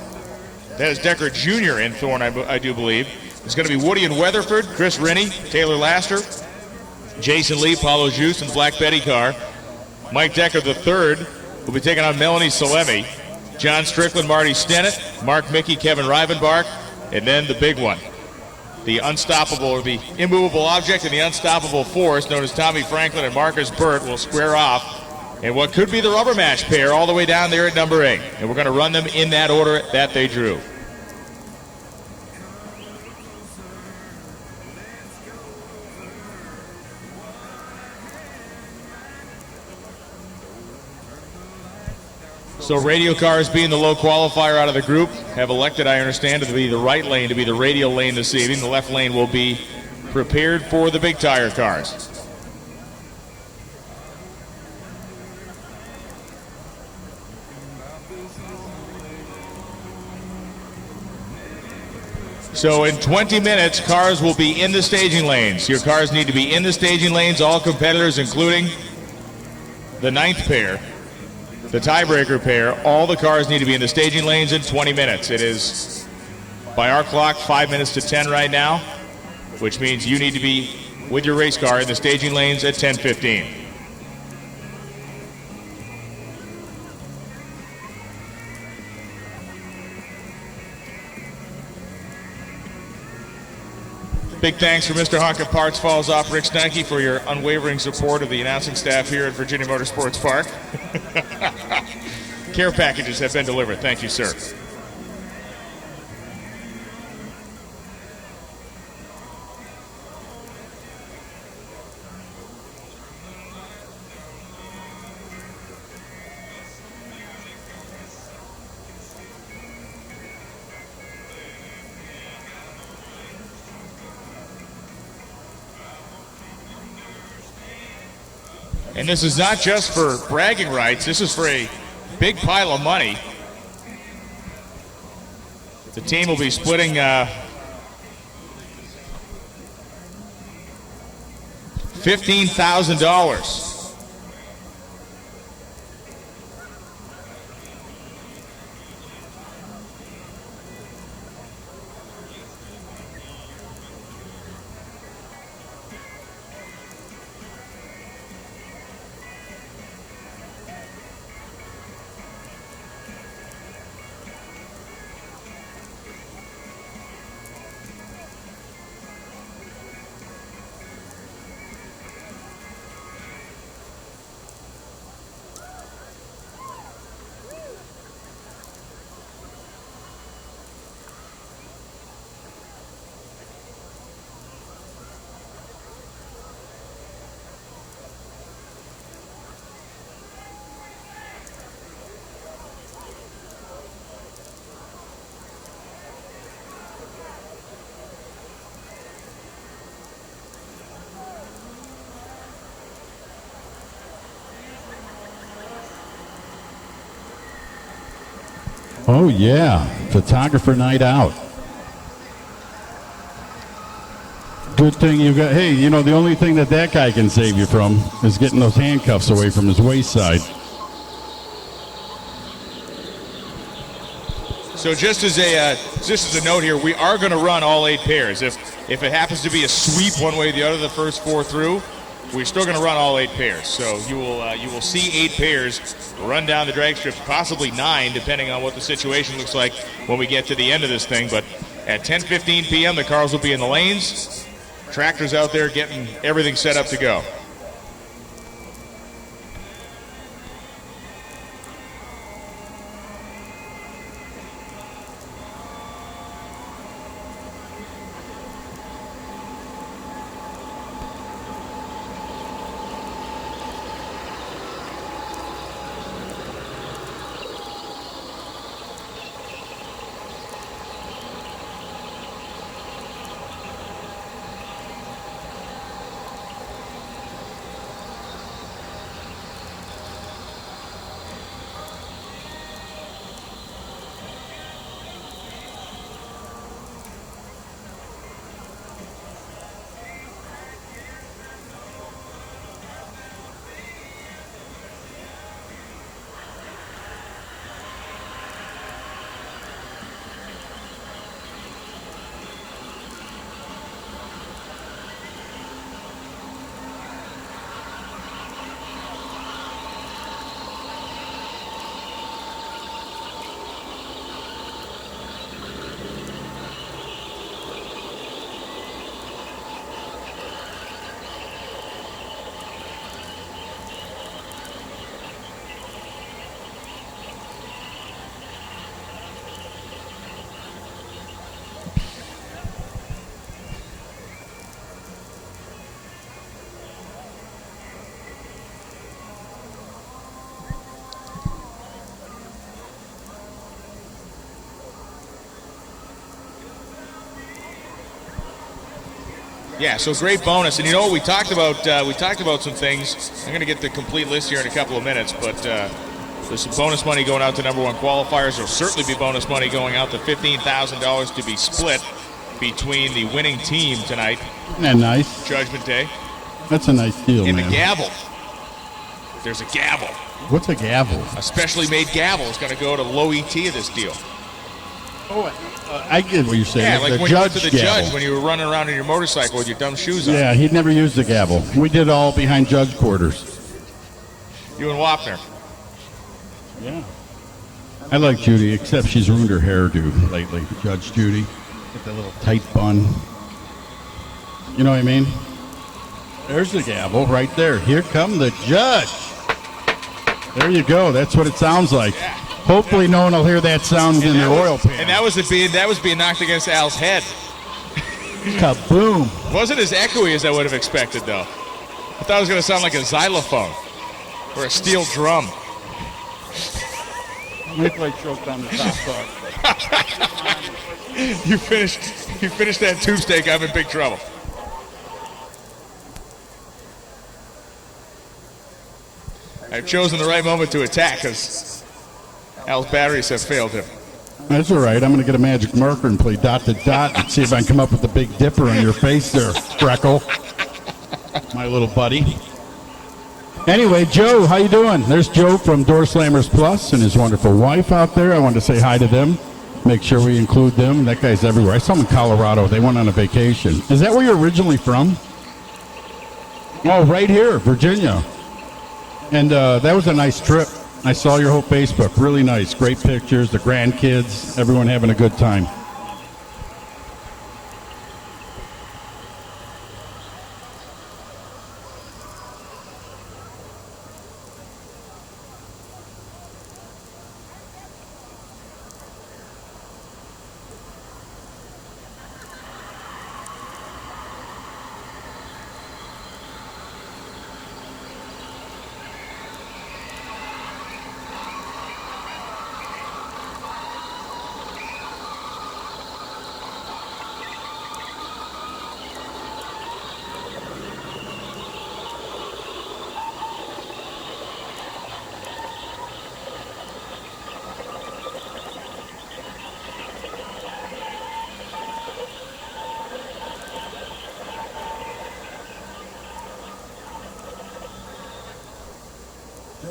That is Decker Jr. and Thorne, I do believe. It's going to be Woody and Weatherford, Chris Rennie, Taylor Laster, Jason Lee, Paulo Juice, and the Black Betty car. Mike Decker III will be taking on Melanie Salemi. John Strickland, Marty Stennett, Mark Mickey, Kevin Rivenbark, and then the big one. The unstoppable, or the immovable object and the unstoppable force, known as Tommy Franklin and Marcus Burt, will square off in what could be the rubber match pair all the way down there at number 8. And we're going to run them in that order that they drew. So radio cars, being the low qualifier out of the group, have elected, I understand, to be the right lane, to be the radial lane this evening. The left lane will be prepared for the big tire cars. So in 20 minutes, cars will be in the staging lanes. Your cars need to be in the staging lanes, all competitors, including the ninth pair, the tiebreaker pair, all the cars need to be in the staging lanes in 20 minutes. It is, by our clock, 5 minutes to 10 right now, which means you need to be with your race car in the staging lanes at 10:15. Big thanks for Mr. Honk at Parts Falls off Rick Steinke for your unwavering support of the announcing staff here at Virginia Motorsports Park. Care packages have been delivered. Thank you, sir. And this is not just for bragging rights, this is for a big pile of money. The team will be splitting $15,000. Oh, yeah. Photographer night out. Good thing you got, hey, you know, the only thing that guy can save you from is getting those handcuffs away from his waist side. So just as a note here, we are going to run all 8 pairs. If it happens to be a sweep one way or the other, the first 4 through, we're still going to run all 8 pairs. So you will see 8 pairs run down the drag strip, possibly 9, depending on what the situation looks like when we get to the end of this thing. But at 10:15 p.m., the cars will be in the lanes. Tractors out there getting everything set up to go. Yeah, so great bonus. And you know what, we talked about some things. I'm going to get the complete list here in a couple of minutes, but there's some bonus money going out to number 1 qualifiers. There'll certainly be bonus money going out to $15,000 to be split between the winning team tonight. Isn't that nice? Judgment Day. That's a nice deal, And man. the gavel. There's a gavel. What's a gavel? A specially made gavel is going to go to low ET of this deal. I get what you're saying. Yeah, like the when you went to the gavel. judge when you were running around on your motorcycle with your dumb shoes on. Yeah, he'd never used the gavel. We did it all behind judge quarters. You and Wapner. Yeah. I like Judy, except she's ruined her hairdo lately. Judge Judy. Get that little tight bun. You know what I mean? There's the gavel right there. Here come the judge. There you go. That's what it sounds like. Yeah. Hopefully no one will hear that sound in their oil pan. And that was being knocked against Al's head. Kaboom. Wasn't as echoey as I would have expected, though. I thought it was going to sound like a xylophone or a steel drum. Wait till I choke down the top part. You finished that tube steak, I'm in big trouble. I've chosen the right moment to attack because Al's batteries have failed him. That's all right. I'm going to get a magic marker and play dot to dot and see if I can come up with a big dipper on your face there, Freckle. My little buddy. Anyway, Joe, how you doing? There's Joe from Door Slammers Plus and his wonderful wife out there. I wanted to say hi to them. Make sure we include them. That guy's everywhere. I saw him in Colorado. They went on a vacation. Is that where you're originally from? Oh, right here, Virginia. And that was a nice trip. I saw your whole Facebook. Really nice. Great pictures. The grandkids. Everyone having a good time.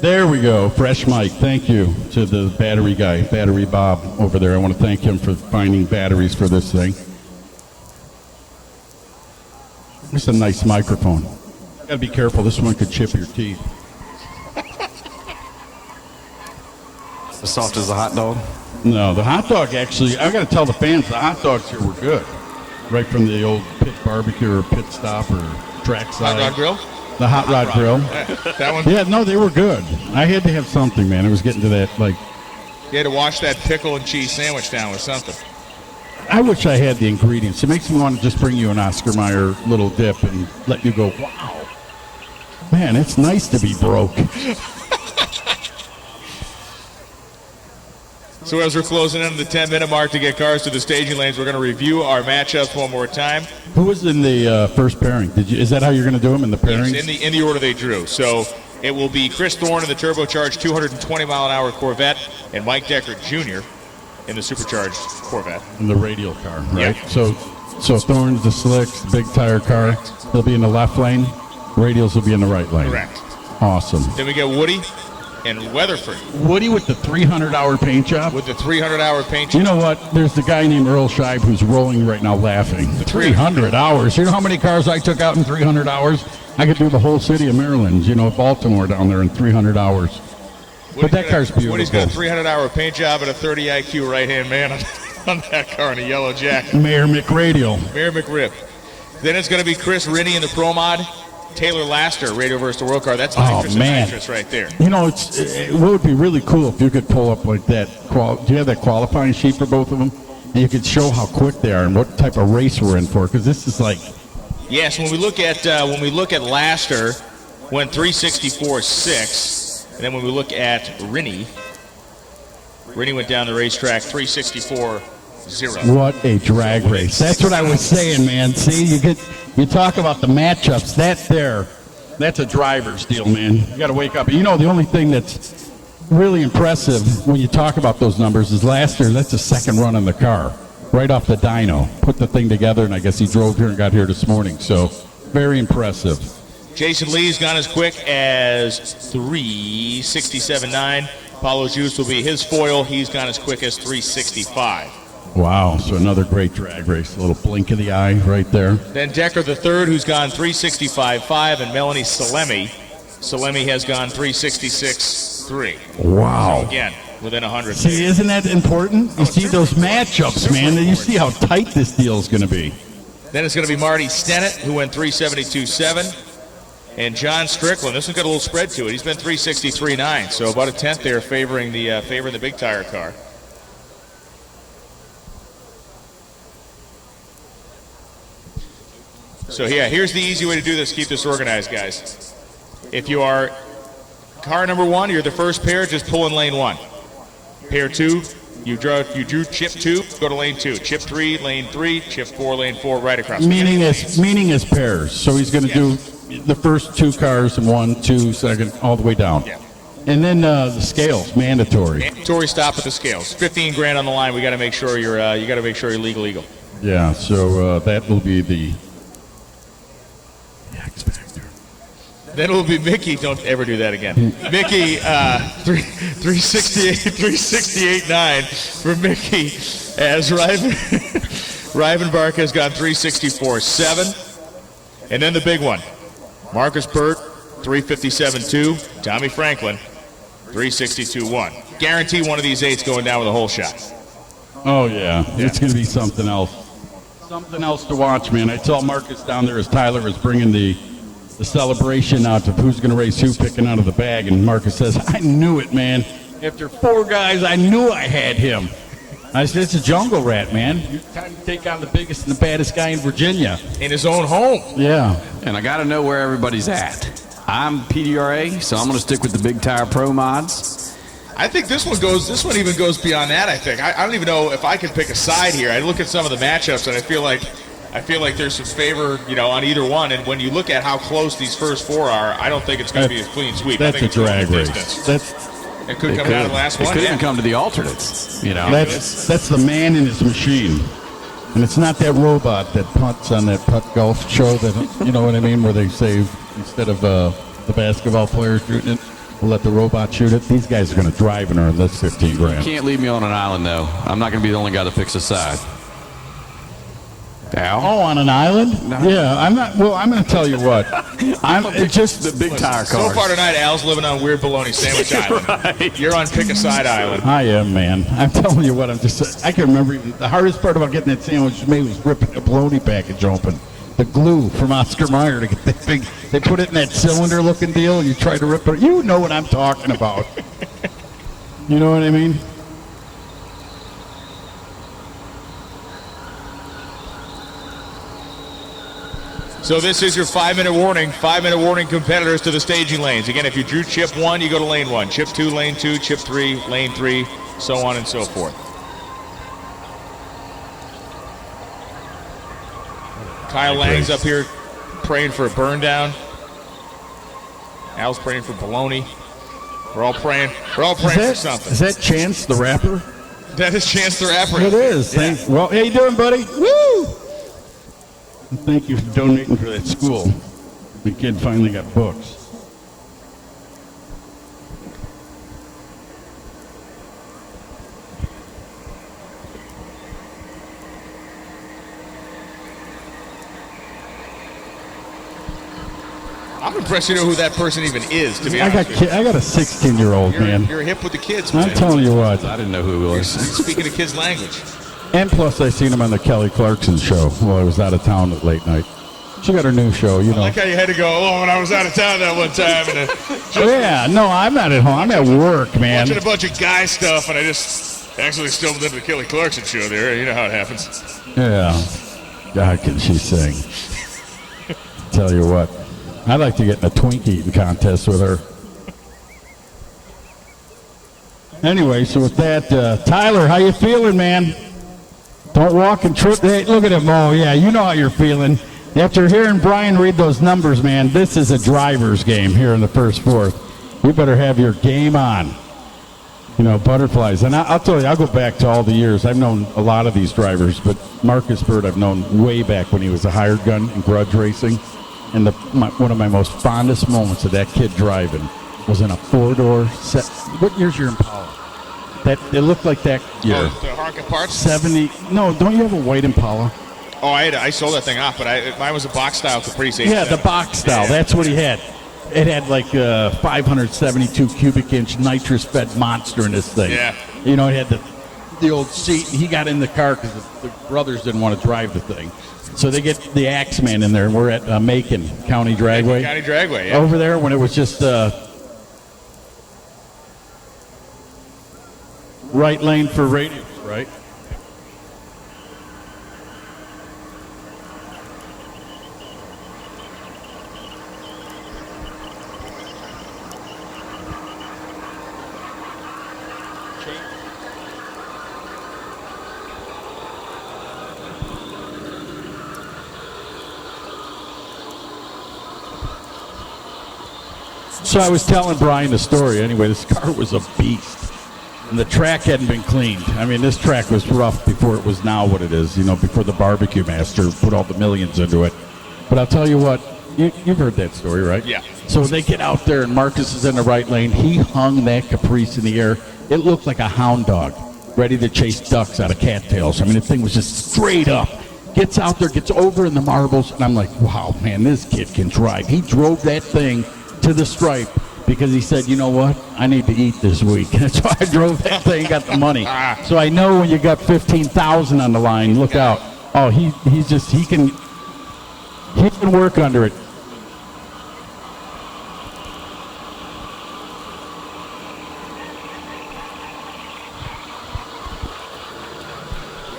There we go. Fresh mic. Thank you to the battery guy, Battery Bob over there. I want to thank him for finding batteries for this thing. It's a nice microphone. Got to be careful. This one could chip your teeth. As soft as a hot dog? No, the hot dog actually, I got to tell the fans, the hot dogs here were good. Right from the old pit barbecue or pit stop or trackside. Hot dog grill? The hot rod grill. That one? Yeah, no, they were good. I had to have something, man. It was getting to that, like, You had to wash that pickle and cheese sandwich down with something. I wish I had the ingredients. It makes me want to just bring you an Oscar Mayer little dip and let you go, wow. Man, it's nice to be broke. So as we're closing in on the 10-minute mark to get cars to the staging lanes, we're going to review our matchups one more time. Who was in the first pairing? Is that how you're going to do them in the pairings? Yes, in the order they drew. So it will be Chris Thorne in the turbocharged 220-mile-an-hour Corvette and Mike Decker Jr. in the supercharged Corvette. In the radial car, right? Yeah. So Thorne's the slicks, the big tire car. He'll be in the left lane. Radials will be in the right lane. Correct. Awesome. Then we get Woody and Weatherford Woody with the 300-hour paint job. with the 300-hour paint You job. know what? There's the guy named Earl Scheib who's rolling right now laughing. 300 hours. You know how many cars I took out in 300 hours? I could do the whole city of Maryland, Baltimore down there in 300 hours. But that car's beautiful. Woody's got a 300-hour paint job and a 30 IQ right-hand man on that car in a yellow jacket. Mayor McRadial. Mayor McRib. Then it's going to be Chris Rinney in the Pro Mod. Taylor Laster, Radio vs. the World car. That's nitrous and nitrous right there. It would be really cool if you could pull up like that. Do you have that qualifying sheet for both of them? And you could show how quick they are and what type of race we're in for. Because this is like. Yes, when we look at Laster, went 364.6, and then when we look at Rinney went down the racetrack 364.0. What a drag race! That's what I was saying, man. See, you talk about the matchups. That's a driver's deal, man. You got to wake up. The only thing that's really impressive when you talk about those numbers is Laster. That's the second run in the car, right off the dyno. Put the thing together, and I guess he drove here and got here this morning. So, very impressive. Jason Lee's gone as quick as 3:67.9. Paulo Juice will be his foil. He's gone as quick as 3:65. Wow, so another great drag race. A little blink of the eye right there. Then Decker the third, who's gone 3:65.5, and Melanie Salemi. Salemi has gone 3:66.3. Wow. So again, within 100. See, isn't that important? You see those matchups, man. You see how tight this deal is going to be. Then it's going to be Marty Stennett, who went 3:72.7. And John Strickland, this one's got a little spread to it. He's been 3:63.9, so about a tenth there favoring the big tire car. So yeah, here's the easy way to do this. Keep this organized, guys. If you are car number one, you're the first pair, just pull in lane one. Pair two, you drew chip two, go to lane two. Chip three, lane three. Chip four, lane four, right across. Meaning is pairs. So he's going to do the first two cars and 1, 2, second, all the way down. Yeah. And then the scales, mandatory. Mandatory stop at the scales. 15 grand on the line. We got to make sure you're legal. Yeah. So that will be the X factor. Then it will be Mickey. Don't ever do that again. Mickey, 368.9 for Mickey, as Rivenbark has gone 364.7. And then the big one, Marcus Burt, 357.2. Tommy Franklin, 362.1. Guarantee one of these eights going down with a whole shot. Oh yeah, it's going to be something else. Something else to watch, man. I saw Marcus down there as Tyler was bringing the celebration out of who's going to race who, picking out of the bag, and Marcus says, "I knew it, man. After 4 guys, I knew I had him." I said, "It's a jungle rat, man. You're trying to take on the biggest and the baddest guy in Virginia." In his own home. Yeah. And I got to know where everybody's at. I'm PDRA, so I'm going to stick with the Big Tire Pro mods. I think this one even goes beyond that, I think. I don't even know if I could pick a side here. I look at some of the matchups, and I feel like there's some favor, on either one. And when you look at how close these first 4 are, I don't think it's going to be a clean sweep. That's I think a drag race. It could come down to the last one. It could even come to the alternates. That's the man in his machine. And it's not that robot that punts on that putt golf show that, you know what I mean, where they say instead of the basketball players shooting it, we'll let the robot shoot it. These guys are going to drive and earn this 15 grand. Can't leave me on an island, though. I'm not going to be the only guy that picks a side. Al? Oh, on an island? No. Yeah, I'm not. Well, I'm going to tell you what. It's just the big tire So cars. far tonight, Al's living on Weird Bologna Sandwich Island. Right. You're on Pick a Side Island. I am, man. I'm telling you what. I can remember the hardest part about getting that sandwich made was ripping the bologna package open. The glue from Oscar Mayer to get that big. They put it in that cylinder-looking deal, and you try to rip it. You know what I'm talking about. You know what I mean? So this is your 5-minute warning. 5-minute warning, competitors to the staging lanes. Again, if you drew chip 1, you go to lane 1. Chip 2, lane 2. Chip 3, lane 3. So on and so forth. Kyle Lang's up here praying for a burn down. Al's praying for baloney. We're all praying for something. Is that Chance the Rapper? That is Chance the Rapper. It is. Yeah. Well, how you doing, buddy? Woo! And thank you for donating for that school. The kid finally got books. I'm impressed you know who that person even is, to be honest with you. I got a 16-year-old, man. You're hip with the kids, man. I'm telling you what. I didn't know who he was. Speaking of kids' language. And plus, I seen him on the Kelly Clarkson show while I was out of town at late night. She got her new show, you know. I like how you had to go, when I was out of town that one time. And yeah, no, I'm not at home. I'm at work, man. watching a bunch of guy stuff, and I just actually stumbled into the Kelly Clarkson show there. You know how it happens. Yeah. God, can she sing. Tell you what. I'd like to get in a Twinkie eating contest with her. Anyway, so with that, Tyler, how you feeling, man? Don't walk and trip. Hey, look at him. Oh, yeah, you know how you're feeling. After hearing Brian read those numbers, man, this is a driver's game here in the first fourth. You better have your game on. You know, butterflies. And I'll tell you, I'll go back to all the years. I've known a lot of these drivers, but Marcus Bird I've known way back when he was a hired gun in grudge racing. And one of my most fondest moments of that kid driving was in a 4-door set. What year's your Impala? It looked like that year. Oh, the Harkin parts? 70. No, don't you have a white Impala? Oh, I sold that thing off, but mine was a box style Caprice. Yeah, the box style. Yeah. That's what he had. It had like a 572 cubic inch nitrous fed monster in this thing. Yeah. You know, it had the old seat, and he got in the car because the brothers didn't want to drive the thing. So they get the Axeman in there, and we're at Macon County Dragway. County Dragway, yeah. Over there when it was just right lane for radios, right? So I was telling Brian the story. Anyway, this car was a beast, and the track hadn't been cleaned. I mean, this track was rough before it was now what it is, you know, before the barbecue master put all the millions into it. But I'll tell you what, you've heard that story, right? Yeah. So they get out there, and Marcus is in the right lane. He hung that Caprice in the air. It looked like a hound dog ready to chase ducks out of cattails. I mean, the thing was just straight up. Gets out there, gets over in the marbles, and I'm like, wow, man, this kid can drive. He drove that thing to the stripe because he said, you know what, I need to eat this week. And so I drove that thing, got the money. So I know when you got 15,000 on the line, look out. Oh, he can work under it.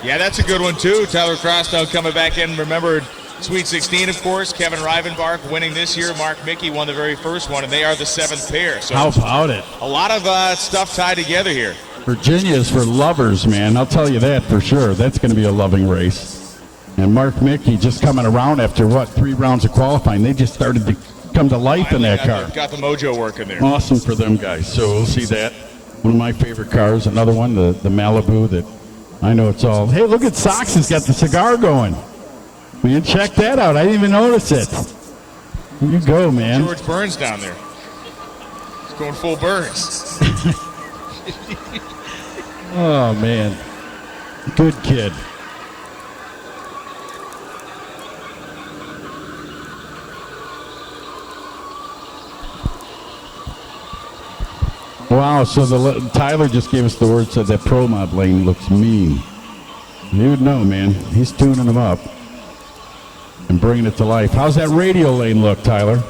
Yeah, that's a good one, too. Tyler Crosstown coming back in. Remember, Sweet 16, of course. Kevin Rivenbark winning this year. Mark Mickey won the very first one, and they are the 7th pair. So how about it? A lot of stuff tied together here. Virginia is for lovers, man. I'll tell you that for sure. That's going to be a loving race. And Mark Mickey just coming around after, 3 rounds of qualifying. They just started to come to life in that car. Got the mojo working there. Awesome for them guys. So we'll see that. One of my favorite cars. Another one, the Malibu that I know it's all. Hey, look at Sox has got the cigar going. Man, check that out. I didn't even notice it. Here you go, man. George Burns down there. He's going full Burns. Oh, man. Good kid. Wow, so Tyler just gave us the word, said that Pro Mod lane looks mean. You would know, man. He's tuning them up and bringing it to life. How's that radio lane look, Tyler?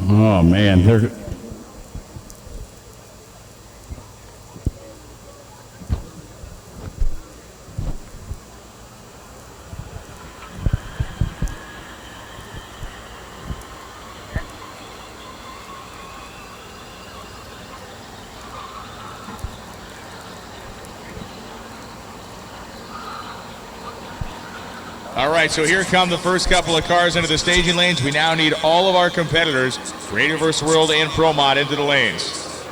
Oh, man. They're... All right, so here come the first couple of cars into the staging lanes. We now need all of our competitors, Radio vs. World and Pro Mod, into the lanes.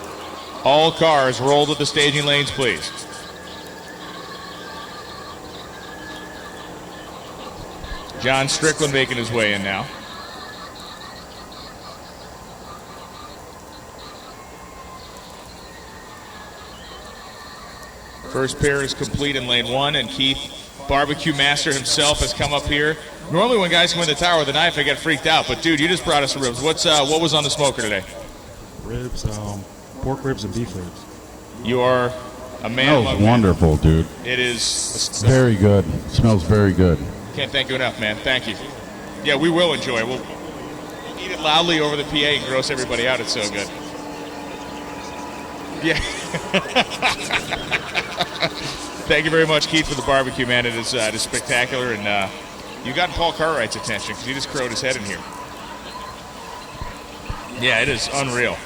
All cars roll to the staging lanes, please. John Strickland making his way in now. First pair is complete in lane 1, and Keith, Barbecue Master himself, has come up here. Normally when guys come in the tower with a knife, I get freaked out, but dude, you just brought us some ribs. What was on the smoker today? Ribs, pork ribs and beef ribs. You are a man. That was wonderful, dude. It is very good. It smells very good. Can't thank you enough, man. Thank you. Yeah, we will enjoy it. We'll eat it loudly over the PA and gross everybody out. It's so good. Yeah. Thank you very much, Keith, for the barbecue, man. It is spectacular, and you got Paul Cartwright's attention because he just crowed his head in here. Yeah, it is unreal.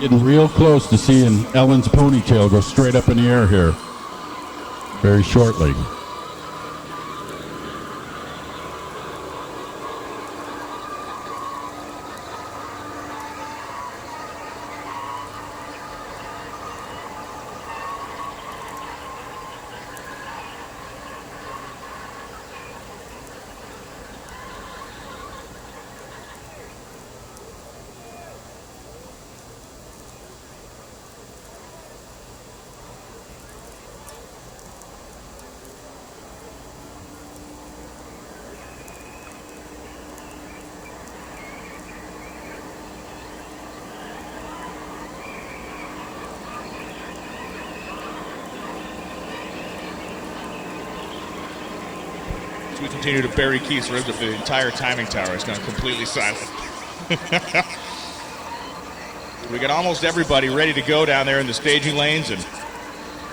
Getting real close to seeing Ellen's ponytail go straight up in the air here very shortly. We continue to bury Keith's ribs if the entire timing tower has gone completely silent. We got almost everybody ready to go down there in the staging lanes, and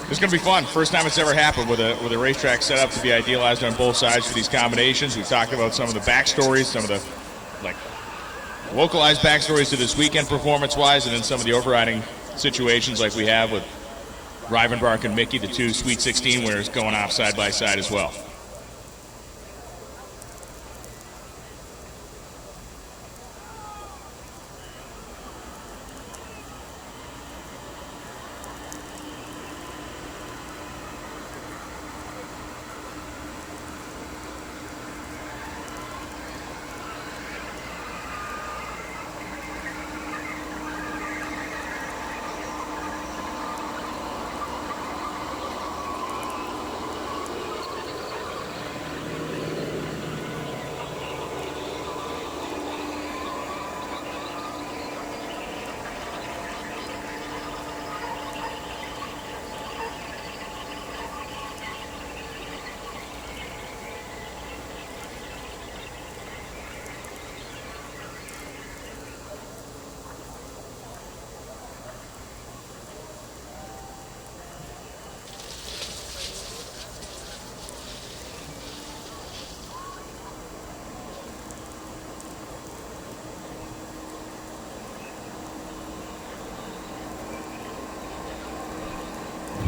it's going to be fun. First time it's ever happened with a racetrack set up to be idealized on both sides for these combinations. We've talked about some of the backstories, some of the localized backstories to this weekend performance-wise, and then some of the overriding situations like we have with Rivenbark and Mickey, the two Sweet 16 winners, going off side by side as well.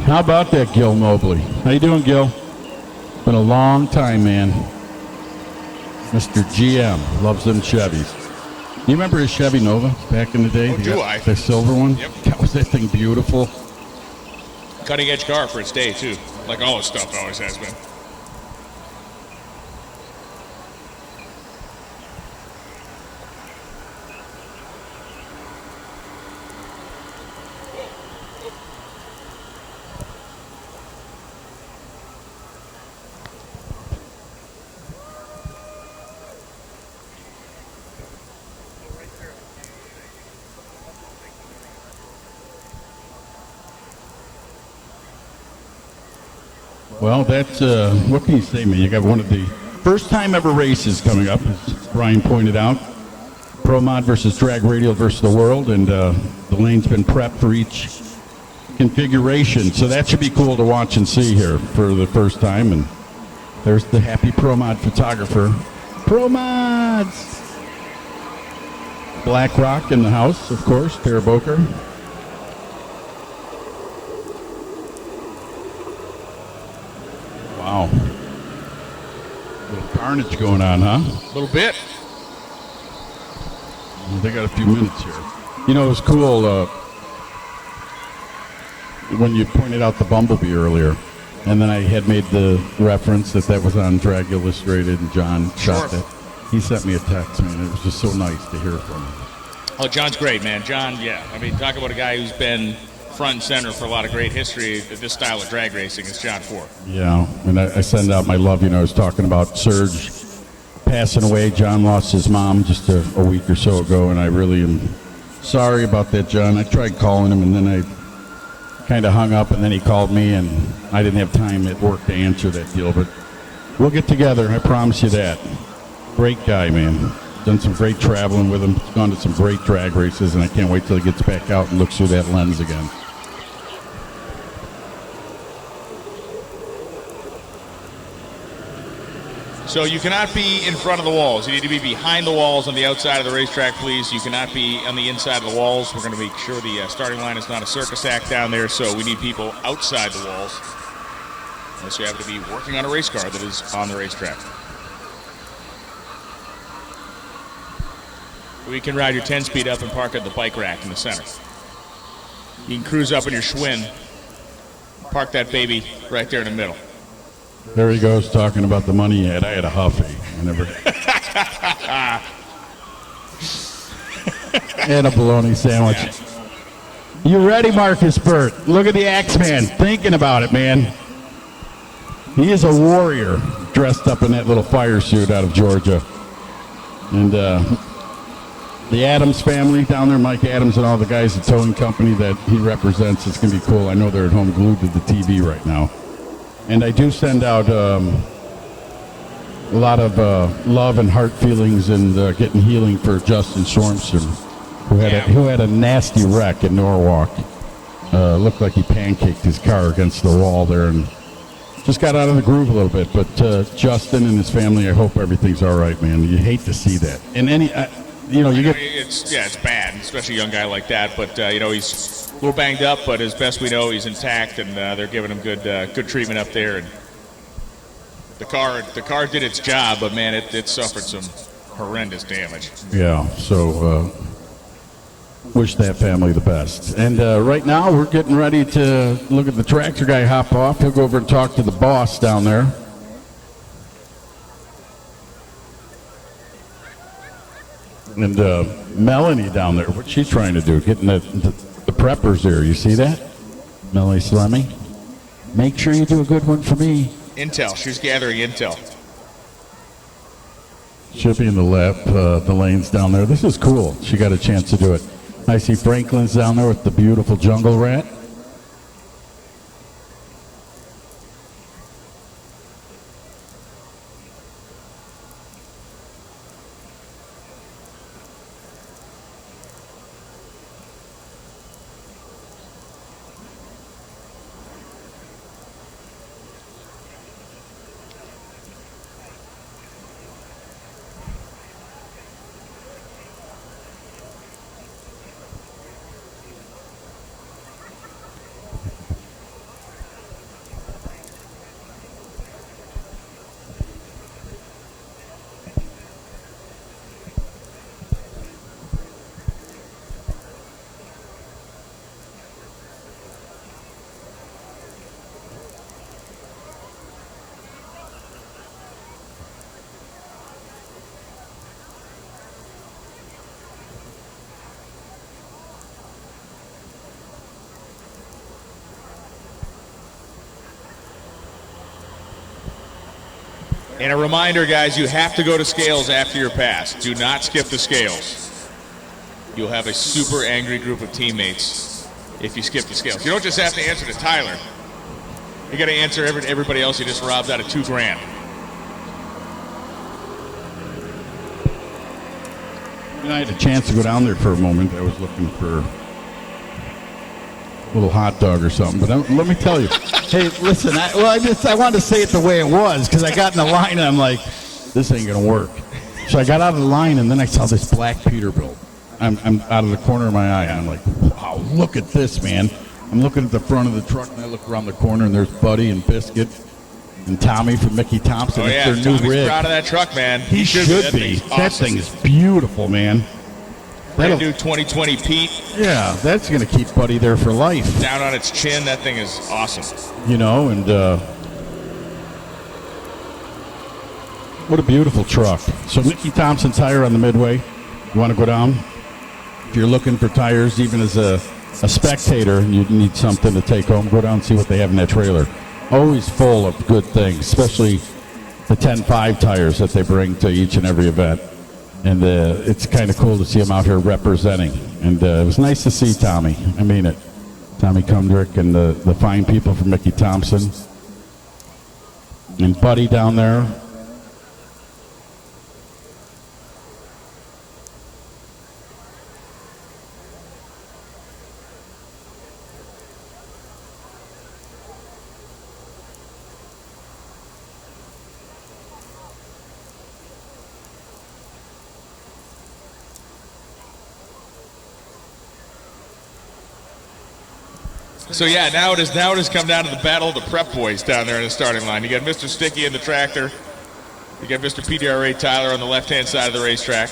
How about that, Gil Mobley? How you doing, Gil? Been a long time, man. Mr. GM loves them Chevys. You remember his Chevy Nova back in the day? Oh, do I? The silver one? Yep. God, was that thing beautiful? Cutting edge car for its day, too. Like all his stuff always has been. Well, that's, what can you say, man? You got one of the first time ever races coming up, as Brian pointed out. Pro Mod versus Drag Radial versus the World, and the lane's been prepped for each configuration. So that should be cool to watch and see here for the first time. And there's the happy Pro Mod photographer. Pro Mods! Black Rock in the house, of course, Tara Boker. Wow. Little carnage going on, huh? A little bit. Well, they got a few minutes here. You know, it was cool when you pointed out the Bumblebee earlier, and then I had made the reference that was on Drag Illustrated, and John shot that. He sent me a text, man. It was just so nice to hear from him. Oh, John's great, man. John, yeah. I mean, talk about a guy who's been front and center for a lot of great history of this style of drag racing. It's John Ford. Yeah, and I send out my love. You know, I was talking about Serge passing away. John lost his mom just a week or so ago, and I really am sorry about that, John. I tried calling him, and then I kind of hung up, and then he called me, and I didn't have time at work to answer that deal, but we'll get together. I promise you that. Great guy, man. Done some great traveling with him. Gone to some great drag races, and I can't wait till he gets back out and looks through that lens again. So you cannot be in front of the walls. You need to be behind the walls on the outside of the racetrack, please. You cannot be on the inside of the walls. We're going to make sure the starting line is not a circus act down there, so we need people outside the walls. Unless you happen to be working on a race car that is on the racetrack. We can ride your 10-speed up and park at the bike rack in the center. You can cruise up in your Schwinn. Park that baby right there in the middle. There he goes talking about the money he had. I had a Huffy. I never. And a bologna sandwich. You ready, Marcus Burt? Look at the Axeman thinking about it, man. He is a warrior dressed up in that little fire suit out of Georgia. And the Adams family down there, Mike Adams and all the guys at towing company that he represents, it's going to be cool. I know they're at home glued to the TV right now. And I do send out a lot of love and heart feelings and getting healing for Justin Schwarmstrom, who had a nasty wreck in Norwalk. Looked like he pancaked his car against the wall there and just got out of the groove a little bit. But Justin and his family, I hope everything's all right, man. You hate to see that. And any, you get... It's bad, especially a young guy like that. But, he's a little banged up, but as best we know, he's intact, and they're giving him good treatment up there. And the car did its job, but, man, it suffered some horrendous damage. Yeah, so wish that family the best. And right now we're getting ready to look at the tractor guy hop off. He'll go over and talk to the boss down there. And Melanie down there, what's she trying to do? Getting the preppers there. You see that? Melanie Slemmy. Make sure you do a good one for me. Intel. She's gathering intel. She'll be in the lanes down there. This is cool. She got a chance to do it. I see Franklin's down there with the beautiful jungle rat. And a reminder, guys, you have to go to scales after your pass. Do not skip the scales. You'll have a super angry group of teammates if you skip the scales. You don't just have to answer to Tyler. You got to answer everybody else you just robbed out of $2,000. And I had a chance to go down there for a moment. I was looking for a little hot dog or something. But let me tell you. Hey, listen, I wanted to say it the way it was because I got in the line and I'm like, this ain't going to work. So I got out of the line and then I saw this black Peterbilt. I'm out of the corner of my eye and I'm like, wow, look at this, man. I'm looking at the front of the truck and I look around the corner and there's Buddy and Biscuit and Tommy from Mickey Thompson. Oh, yeah, it's their new rig. proud of that truck, man. He should be. Awesome. That thing is beautiful, man. Brand new 2020 Pete. Yeah, that's going to keep Buddy there for life. Down on its chin, that thing is awesome. You know, and what a beautiful truck. So Mickey Thompson Tire on the Midway. You want to go down? If you're looking for tires, even as a spectator, and you need something to take home, go down and see what they have in that trailer. Always full of good things, especially the 10.5 tires that they bring to each and every event. And it's kind of cool to see him out here representing. And it was nice to see Tommy. I mean it. Tommy Kundrick and the fine people from Mickey Thompson. And Buddy down there. So yeah, now it has come down to the battle of the prep boys down there in the starting line. You got Mr. Sticky in the tractor. You got Mr. PDRA Tyler on the left-hand side of the racetrack.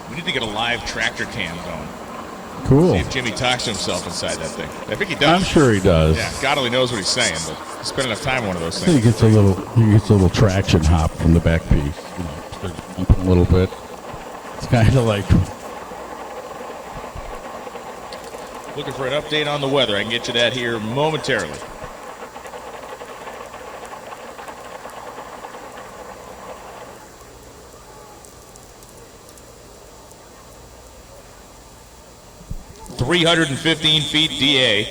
We need to get a live tractor cam going. Cool. See if Jimmy talks to himself inside that thing. I think he does. I'm sure he does. Yeah, God only knows what he's saying, but he spent enough time on one of those He things. gets a little traction hop from the back piece. You know, starts bumping a little bit. It's kind of like. Looking for an update on the weather. I can get you that here momentarily. ...315 feet DA...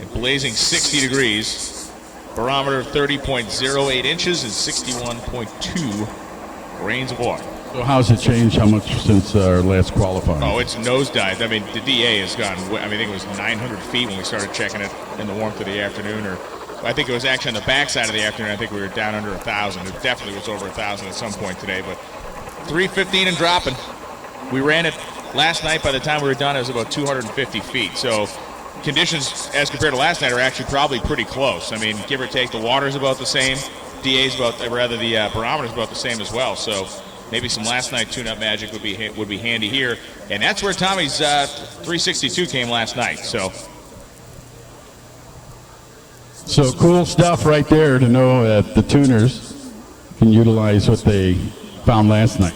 ...and blazing 60 degrees... ...barometer 30.08 inches and 61.2 grains of water. So how's it changed? How much since our last qualifying? Oh, it's nosedived. I mean, the DA has gone... I think it was 900 feet when we started checking it in the warmth of the afternoon. Or I think it was actually on the backside of the afternoon. I think we were down under 1,000. It definitely was over 1,000 at some point today. But 315 and dropping. We ran it last night. By the time we were done, it was about 250 feet. So conditions as compared to last night are actually probably pretty close. I mean, give or take, the water's about the same. DA's about, rather the barometer's about the same as well. So maybe some last night tune-up magic would be handy here. And that's where Tommy's 362 came last night. So cool stuff right there to know that the tuners can utilize what they found last night.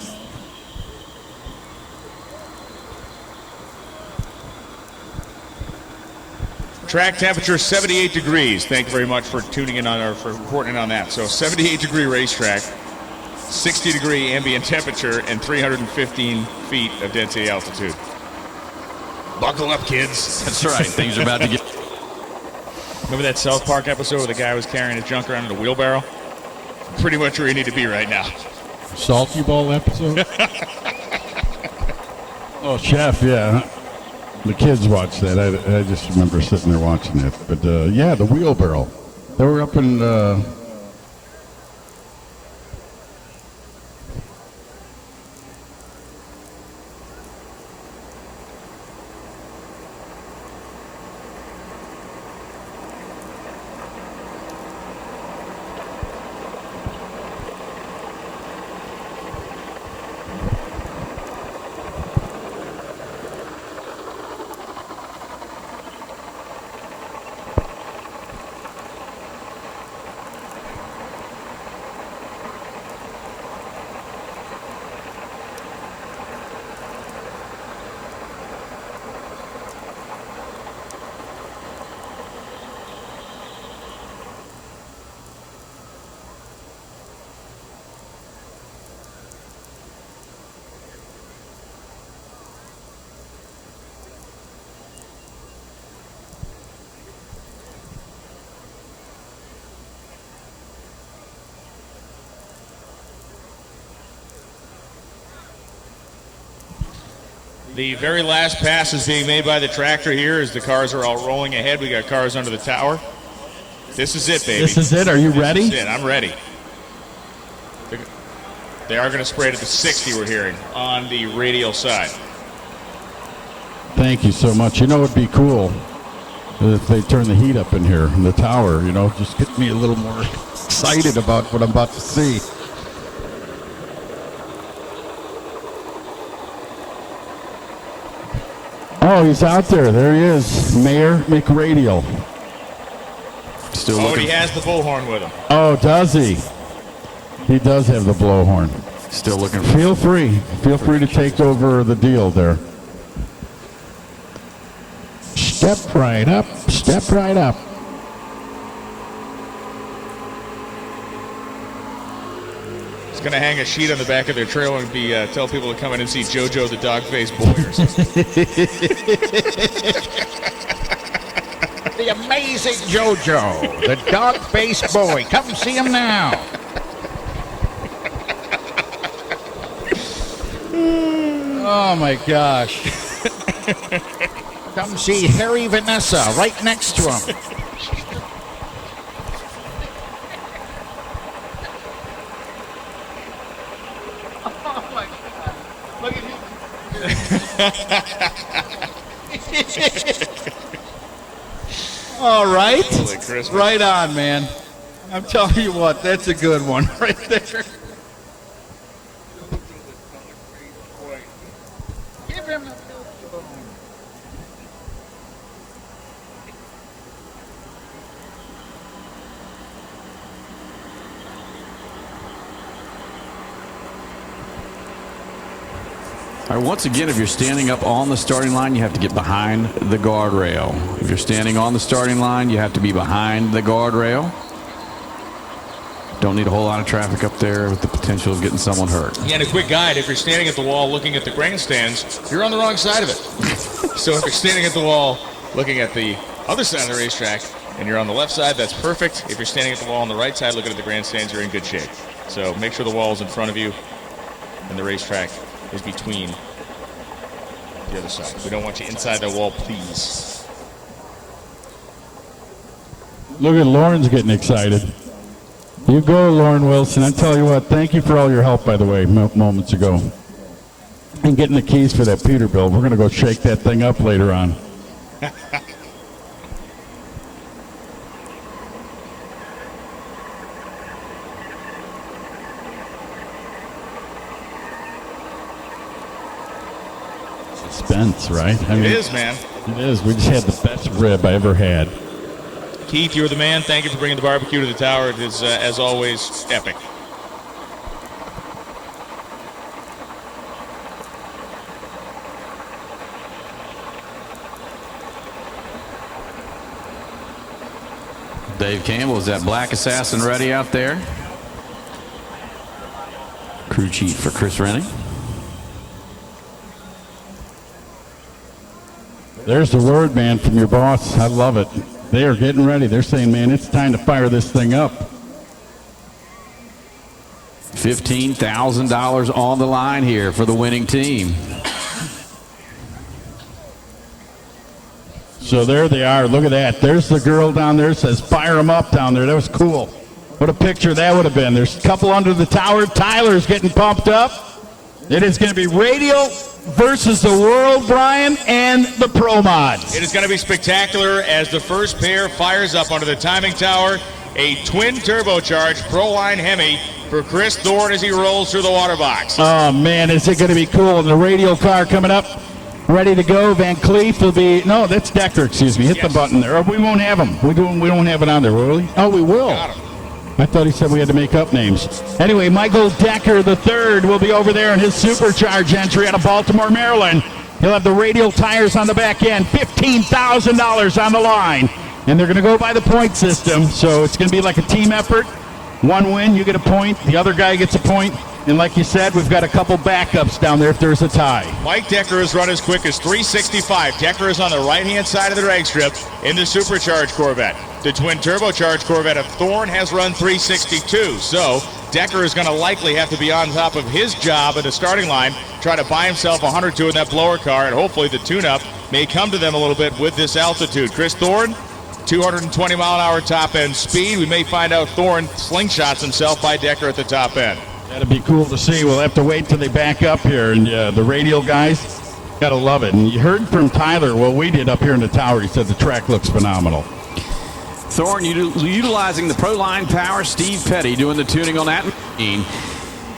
track temperature 78 degrees. Thank you very much for tuning in on, or for reporting on that. So 78-degree racetrack, 60-degree ambient temperature, and 315 feet of density altitude. Buckle up, kids. That's right. Things are about to get. Remember that South Park episode where the guy was carrying his junk around in a wheelbarrow? Pretty much where you need to be right now. Salty Ball episode? Oh, Chef, yeah. The kids watched that. I just remember sitting there watching it. But, yeah, the wheelbarrow. They were up in... The very last pass is being made by the tractor here as the cars are all rolling ahead. We got cars under the tower. This is it, baby. This is it? Are you ready? This is it. I'm ready. They are going to spray to the 60 we're hearing on the radial side. Thank you so much. You know, it'd be cool if they turn the heat up in here in the tower, you know, just get me a little more excited about what I'm about to see. Oh, he's out there. There he is. Mayor McRadial. Still Oh, and looking. he has the bullhorn with him. Oh, does he? He does have the blowhorn. Still looking. Feel free. Feel free to take over the deal there. Step right up. Step right up. He's going to hang a sheet on the back of their trailer and be tell people to come in and see JoJo the dog-faced boy or something. The amazing JoJo, the dog-faced boy. Come see him now. Oh, my gosh. Come see Harry Vanessa right next to him. Oh, my God. Look at him. All right. Holy Christmas. Right on, man. I'm telling you what, that's a good one right there. Give him a All right, once again, if you're standing up on the starting line, you have to get behind the guardrail. If you're standing on the starting line, you have to be behind the guardrail. Don't need a whole lot of traffic up there with the potential of getting someone hurt. Yeah, and a quick guide, if you're standing at the wall looking at the grandstands, you're on the wrong side of it. So if you're standing at the wall looking at the other side of the racetrack and you're on the left side, that's perfect. If you're standing at the wall on the right side looking at the grandstands, you're in good shape. So make sure the wall is in front of you and the racetrack is between the other side. We don't want you inside the wall, please. Look at Lauren's getting excited. You go, Lauren Wilson. I tell you what, thank you for all your help, by the way, moments ago. And getting the keys for that Peterbilt. We're going to go shake that thing up later on. Suspense, right? I mean, It is, man. It is. We just had the best rib I ever had. Keith, you're the man. Thank you for bringing the barbecue to the tower. It is, as always, epic. Dave Campbell, is that Black Assassin ready out there? Crew chief for Chris Rennie. There's the word, man, from your boss. I love it. They are getting ready. They're saying, man, it's time to fire this thing up. $15,000 on the line here for the winning team. So there they are. Look at that. There's the girl down there. It says fire them up down there. That was cool. What a picture that would have been. There's a couple under the tower. Tyler's getting pumped up. It is going to be Radial versus the World, Brian, and the Pro Mods. It is going to be spectacular as the first pair fires up under the timing tower. A twin turbocharged Proline Hemi for Chris Thorne as he rolls through the water box. Oh, man, is it going to be cool. The Radial car coming up, ready to go. Van Cleef will be, no, that's Decker, excuse me. Hit Yes. the button there. We won't have him. We don't have it on there, will we? Oh, we will. Got him. I thought he said we had to make up names. Anyway, Michael Decker III will be over there in his supercharged entry out of Baltimore, Maryland. He'll have the Radial tires on the back end, $15,000 on the line. And they're going to go by the point system, so it's going to be like a team effort. One win, you get a point. The other guy gets a point. And like you said, we've got a couple backups down there if there's a tie. Mike Decker has run as quick as 365. Decker is on the right-hand side of the drag strip in the supercharged Corvette. The twin turbocharged Corvette of Thorne has run 362. So Decker is going to likely have to be on top of his job at the starting line, try to buy himself 102 in that blower car, and hopefully the tune-up may come to them a little bit with this altitude. Chris Thorne, 220-mile-an-hour top-end speed. We may find out Thorne slingshots himself by Decker at the top end. That'd be cool to see. We'll have to wait till they back up here. And the Radial guys, gotta love it. And you heard from Tyler what we did up here in the tower. He said the track looks phenomenal. Thorne utilizing the Proline power. Steve Petty doing the tuning on that machine.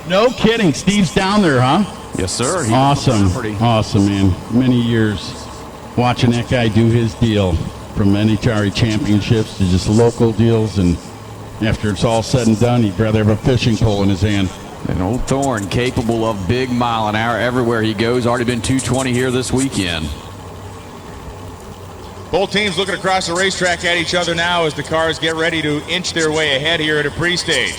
No kidding. Steve's down there, huh? Yes, sir. He Awesome. Pretty. Awesome, man. Many years watching that guy do his deal, from NHRA championships to just local deals. And after it's all said and done, he'd rather have a fishing pole in his hand. And old Thorne capable of big mile an hour everywhere he goes. Already been 220 here this weekend. Both teams looking across the racetrack at each other now as the cars get ready to inch their way ahead here at a pre-stage.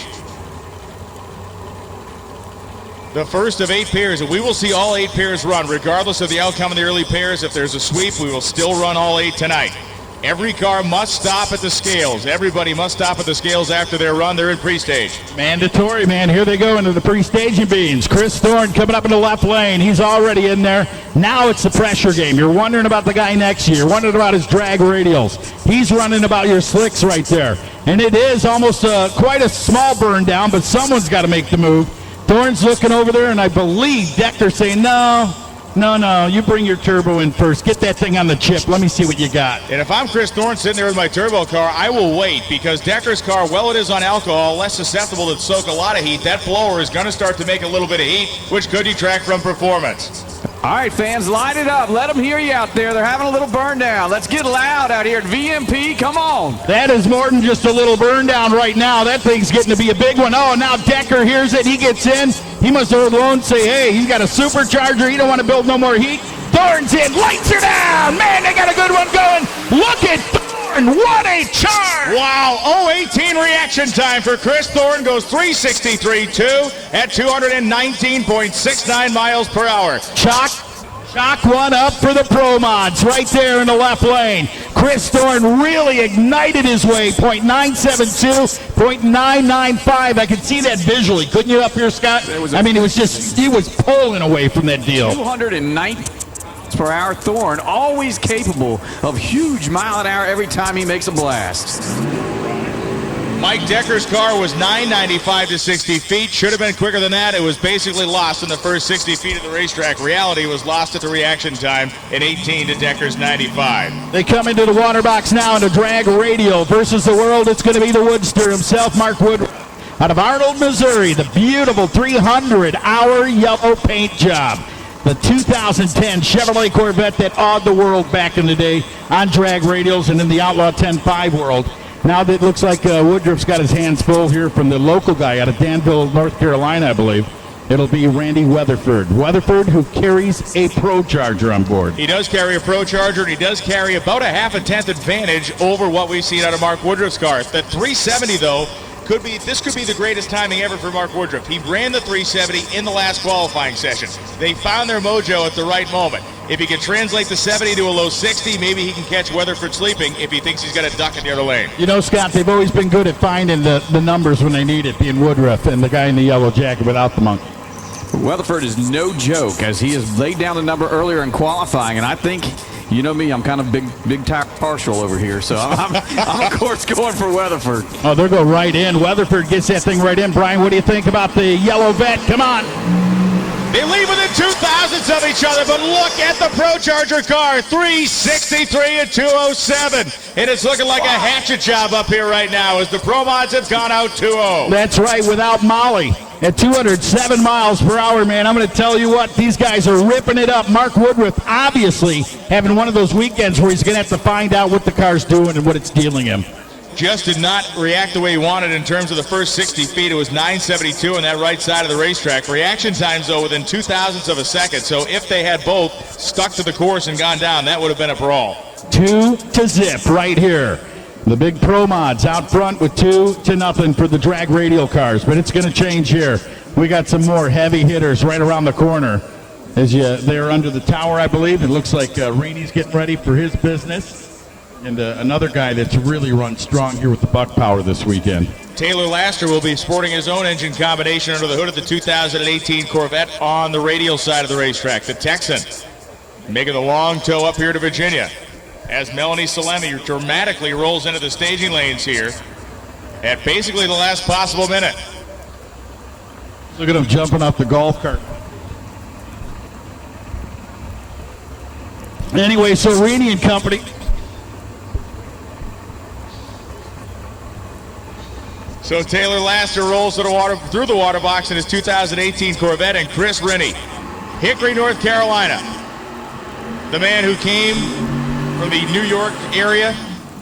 The first of 8 pairs, and we will see all 8 pairs run regardless of the outcome of the early pairs. If there's a sweep, we will still run all 8 tonight. Every car must stop at the scales. Everybody must stop at the scales after their run. They're in pre-stage. Mandatory, man. Here they go into the pre-staging beans. Chris Thorne coming up in the left lane. He's already in there. Now it's the pressure game. You're wondering about the guy next to you. You're wondering about his drag radials. He's running about your slicks right there. And it is almost quite a small burn down, but someone's got to make the move. Thorne's looking over there, and I believe Decker's saying, no, No, you bring your turbo in first. Get that thing on the chip. Let me see what you got. And if I'm Chris Thorne sitting there with my turbo car, I will wait because Decker's car, well, it is on alcohol, less susceptible to soak a lot of heat. That blower is going to start to make a little bit of heat, which could detract from performance. All right, fans, line it up. Let them hear you out there. They're having a little burn down. Let's get loud out here at VMP. Come on. That is more than just a little burn down right now. That thing's getting to be a big one. Oh, now Decker hears it. He gets in. He must have heard Lone say, hey, he's got a supercharger. He don't want to build no more heat. Thorne's in. Lights are down. Man, they got a good one going. Look at Thorne. What a charge. Wow, 0-18 reaction time for Chris Thorne. Goes 363.2 at 219.69 miles per hour. Chalk one up for the Pro Mods right there in the left lane. Chris Thorne really ignited his way. .972, .995. I could see that visually. Couldn't you up here, Scott? I mean, it was just, he was pulling away from that deal. 290 per hour. Thorne, always capable of huge mile an hour every time he makes a blast. Mike Decker's car was 995 to 60 feet. Should have been quicker than that. It was basically lost in the first 60 feet of the racetrack. Reality was lost at the reaction time in 18 to Decker's 95. They come into the water box now in a drag radial versus the world. It's going to be the Woodster himself, Mark Wood, out of Arnold, Missouri. The beautiful 300-hour yellow paint job. The 2010 Chevrolet Corvette that awed the world back in the day on drag radials and in the Outlaw 10.5 world. Now that it looks like Woodruff's got his hands full here from the local guy out of Danville, North Carolina, I believe. It'll be Randy Weatherford. Weatherford, who carries a Pro Charger on board. He does carry a Pro Charger, and he does carry about a half a tenth advantage over what we've seen out of Mark Woodruff's car. The 370, though, could be the greatest timing ever for Mark Woodruff. He ran the 370 in the last qualifying session. They found their mojo at the right moment. If he can translate the 70 to a low 60, maybe he can catch Weatherford sleeping if he thinks he's got a duck in the other lane. You know, Scott, they've always been good at finding the numbers when they need it, being Woodruff and the guy in the yellow jacket without the monkey. Weatherford is no joke, as he has laid down the number earlier in qualifying, and I think, you know me, I'm kind of big tire partial over here, so I'm of course going for Weatherford. Oh, they'll go right in. Weatherford gets that thing right in. Brian, what do you think about the yellow vet? Come on. They leave within 2,000ths of each other, but look at the Pro Charger car, 363 at 207. And it's looking like a hatchet job up here right now as the Pro Mods have gone out 2-0. That's right, without Molly. At 207 miles per hour, man, I'm going to tell you what, these guys are ripping it up. Mark Woodruff obviously having one of those weekends where he's going to have to find out what the car's doing and what it's dealing him. Just did not react the way he wanted in terms of the first 60 feet. It was 972 on that right side of the racetrack. Reaction times, though, within 2,000ths of a second. So if they had both stuck to the course and gone down, that would have been a brawl. 2-0 right here. The big Pro Mods out front with 2-0 for the drag radial cars. But it's going to change here. We got some more heavy hitters right around the corner. They're under the tower, I believe. It looks like Rainey's getting ready for his business. And another guy that's really run strong here with the Buck Power this weekend. Taylor Laster will be sporting his own engine combination under the hood of the 2018 Corvette on the radial side of the racetrack. The Texan making the long tow up here to Virginia as Melanie Salemi dramatically rolls into the staging lanes here at basically the last possible minute. Look at him jumping off the golf cart. Anyway, so Rainey and company. So Taylor Laster rolls through the water box in his 2018 Corvette, and Chris Rennie, Hickory, North Carolina, the man who came from the New York area,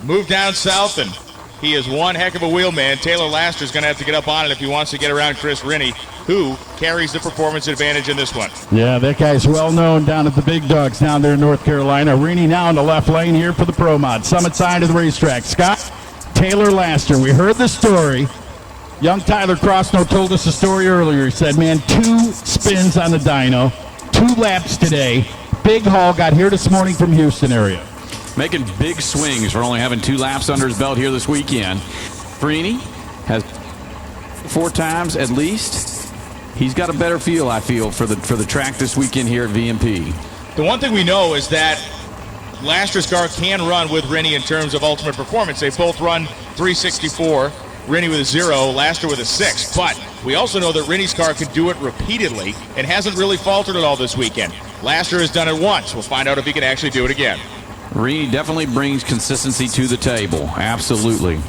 moved down south, and he is one heck of a wheelman. Taylor Laster is going to have to get up on it if he wants to get around Chris Rennie, who carries the performance advantage in this one. Yeah, that guy's well known down at the Big Dogs down there in North Carolina. Rennie now in the left lane here for the Pro Mod, summit side of the racetrack. Scott, Taylor Laster, we heard the story. Young Tyler Crossnow told us the story earlier. He said, man, 2 spins on the dyno, 2 laps today. Big Haul got here this morning from Houston area. Making big swings for only having 2 laps under his belt here this weekend. Freeney has 4 times at least. He's got a better feel, I feel, for the track this weekend here at VMP. The one thing we know is that Laster's car can run with Rennie in terms of ultimate performance. They both run 364. Rennie with a 0, Laster with a 6. But We also know that Rennie's car can do it repeatedly and hasn't really faltered at all this weekend. Laster has done it once. We'll find out if he can actually do it again. Rennie definitely brings consistency to the table. Absolutely.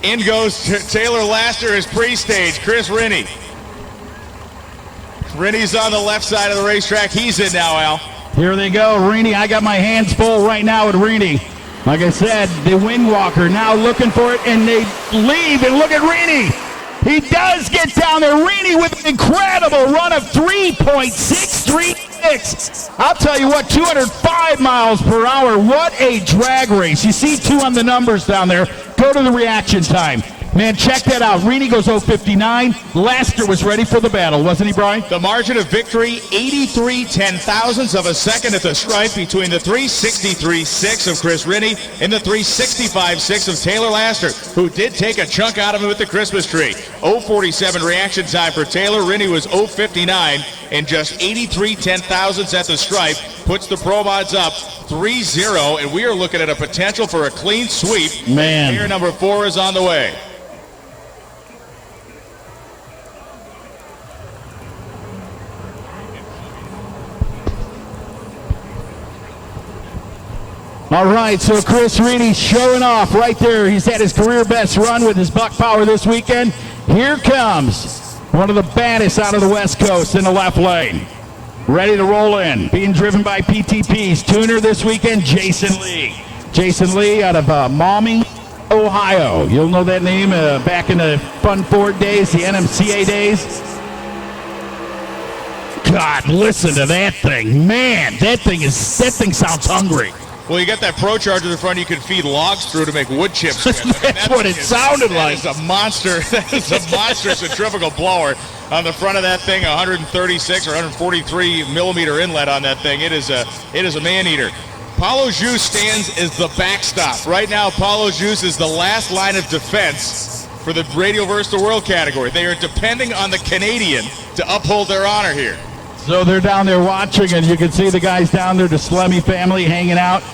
In goes Taylor Laster as pre-stage. Chris Rennie. Rennie's on the left side of the racetrack. He's in now, Al. Here they go, Rennie. I got my hands full right now with Rennie. Like I said, the wing walker now looking for it, and they leave, and look at Rennie. He does get down there. Rennie with an incredible run of 3.636. I'll tell you what, 205 miles per hour. What a drag race. You see 2 on the numbers down there. Go to the reaction time. Man, check that out. Rennie goes 0.59. Laster was ready for the battle, wasn't he, Brian? The margin of victory, 83 ten-thousandths of a second at the stripe between the 363.6 of Chris Rennie and the 365.6 of Taylor Laster, who did take a chunk out of him with the Christmas tree. 0.47 reaction time for Taylor. Rennie was 0.59 and just 83 ten-thousandths at the stripe. Puts the Pro Mods up 3-0, and we are looking at a potential for a clean sweep. Man. Pair number 4 is on the way. All right, so Chris Rennie showing off right there. He's had his career best run with his buck power this weekend. Here comes one of the baddest out of the West Coast in the left lane. Ready to roll in. Being driven by PTP's tuner this weekend, Jason Lee. Jason Lee out of Maumee, Ohio. You'll know that name back in the Fun Ford days, the NMCA days. God, listen to that thing. Man, that thing sounds hungry. Well, you got that Pro Charger in front you can feed logs through to make wood chips with. That's what it sounded like. That is a monster. That is a monstrous centrifugal blower on the front of that thing. 136 or 143 millimeter inlet on that thing. It is a man eater. Paulo Jus stands as the backstop. Right now, Paulo Jus is the last line of defense for the Radio vs. the World category. They are depending on the Canadian to uphold their honor here. So they're down there watching, and you can see the guys down there, the Slemmy family hanging out.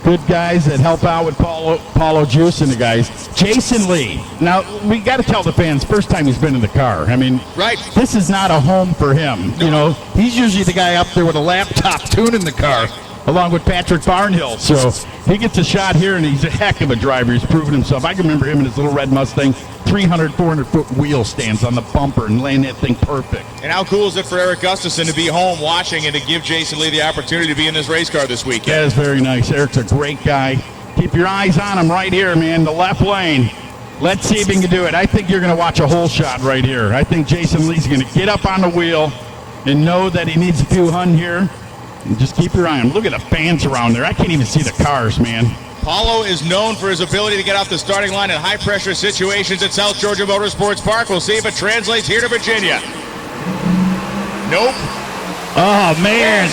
Good guys that help out with Paulo Juice and the guys. Jason Lee. Now, we got to tell the fans, first time he's been in the car. I mean, right. This is not a home for him. No. You know, he's usually the guy up there with a laptop tuning the car, along with Patrick Barnhill. So he gets a shot here, and he's a heck of a driver. He's proven himself. I can remember him in his little red Mustang, 300, 400-foot wheel stands on the bumper and laying that thing perfect. And how cool is it for Eric Gustafson to be home watching and to give Jason Lee the opportunity to be in this race car this weekend? That is very nice. Eric's a great guy. Keep your eyes on him right here, man, the left lane. Let's see if he can do it. I think you're going to watch a whole shot right here. I think Jason Lee's going to get up on the wheel and know that he needs a few hun here. And just keep your eye on him. Look at the fans around there. I can't even see the cars, man. Paulo is known for his ability to get off the starting line in high-pressure situations at South Georgia Motorsports Park. We'll see if it translates here to Virginia. Nope. Oh, man.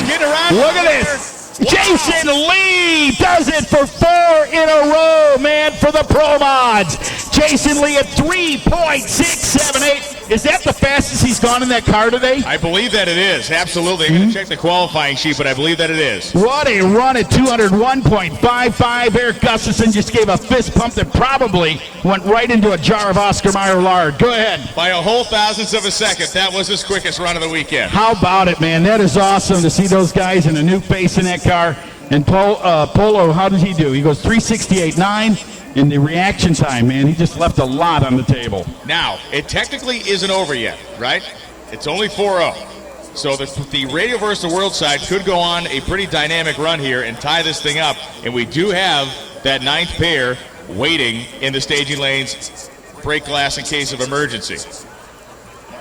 Look at this. Wow. Jason Lee does it for 4 in a row, man, for the Pro Mods. Jason Lee at 3.678. Is that the fastest he's gone in that car today? I believe that it is. Absolutely. I'm going to check the qualifying sheet, but I believe that it is. What a run at 201.55. Eric Gustafson just gave a fist pump that probably went right into a jar of Oscar Mayer lard. Go ahead. By a whole thousandth of a second, that was his quickest run of the weekend. How about it, man? That is awesome to see those guys and a new face in that car. And Polo, how did he do? He goes 368.9. In the reaction time, man, he just left a lot on the table. Now, it technically isn't over yet, right? It's only 4-0. So the Radio vs. the World side could go on a pretty dynamic run here and tie this thing up. And we do have that 9th pair waiting in the staging lanes, break glass in case of emergency.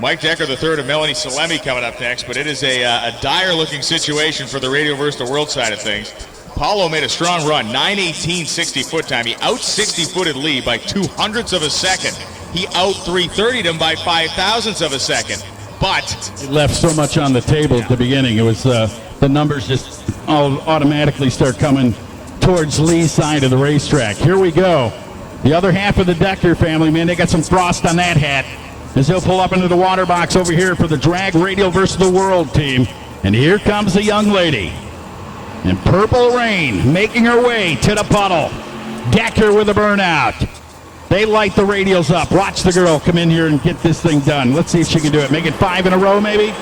Mike Decker, the third, and Melanie Salemi coming up next. But it is a dire-looking situation for the Radio vs. the World side of things. Paulo made a strong run, 9:18 60-foot time. He out-60-footed Lee by 200ths of a second. He out-330'd him by 5,000ths of a second. But it left so much on the table at the beginning. It was the numbers just all automatically start coming towards Lee's side of the racetrack. Here we go. The other half of the Decker family, man, they got some frost on that hat as they'll pull up into the water box over here for the Drag Radio vs. the World team. And here comes the young lady in Purple Rain, making her way to the puddle. Decker with a burnout. They light the radials up. Watch the girl come in here and get this thing done. Let's see if she can do it. Make it 5 in a row, maybe?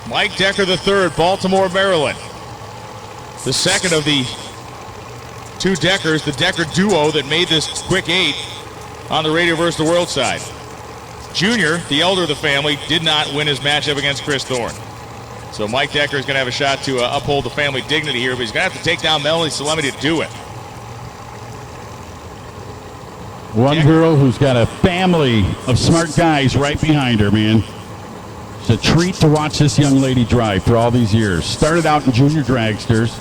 Mike Decker III, Baltimore, Maryland. The second of the two Deckers, the Decker duo that made this quick 8 on the Radio vs. the World side. Junior, the elder of the family, did not win his matchup against Chris Thorne. So Mike Decker is going to have a shot to uphold the family dignity here, but he's going to have to take down Melanie Salemi to do it. One girl who's got a family of smart guys right behind her, man. It's a treat to watch this young lady drive for all these years. Started out in junior dragsters,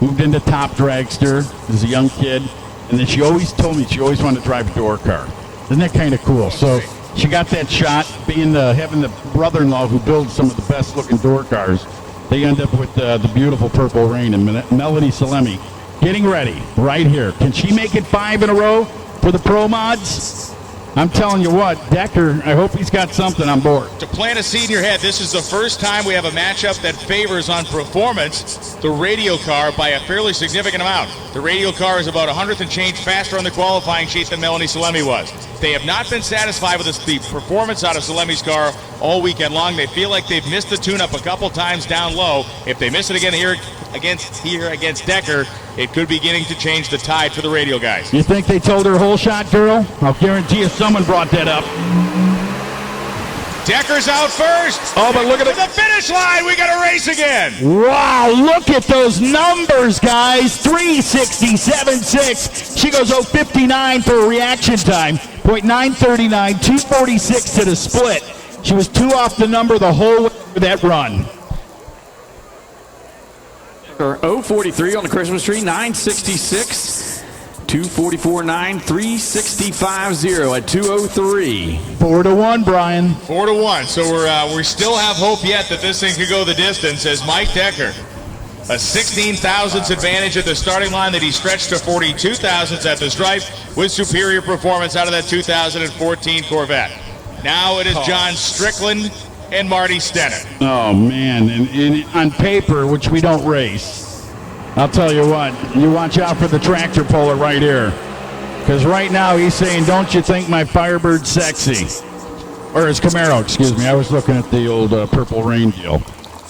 moved into top dragster as a young kid, and then she always told me she always wanted to drive a door car. Isn't that kind of cool? So she got that shot, having the brother-in-law who builds some of the best-looking door cars. They end up with the beautiful Purple Rain and Melanie Salemi getting ready right here. Can she make it 5 in a row for the Pro Mods? I'm telling you what, Decker, I hope he's got something on board. To plant a seed in your head, this is the first time we have a matchup that favors on performance the radio car by a fairly significant amount. The radio car is about 100th and change faster on the qualifying sheet than Melanie Salemi was. They have not been satisfied with the performance out of Salemi's car all weekend long. They feel like they've missed the tune-up a couple times down low. If they miss it again here against Decker, it could be beginning to change the tide for the radio guys. You think they told her whole shot, girl? I'll guarantee you someone brought that up. Decker's out first. Oh, but look at the finish line. We got a race again. Wow, look at those numbers, guys. 367.6. She goes 059 for a reaction time. .939, 246 to the split. She was 2 off the number the whole way through that run. 043 on the Christmas tree, 966, 244.9, 365.0 at 203. 4-1, Brian. 4-1. So we still have hope yet that this thing could go the distance as Mike Decker, a 16 thousandths advantage at the starting line that he stretched to 42 thousandths at the stripe with superior performance out of that 2014 Corvette. Now it is John Strickland and Marty Stennett. Oh, man. And on paper, which we don't race, I'll tell you what, you watch out for the tractor puller right here. Because right now he's saying, don't you think my Firebird's sexy? Or his Camaro, excuse me. I was looking at the old Purple Rain deal.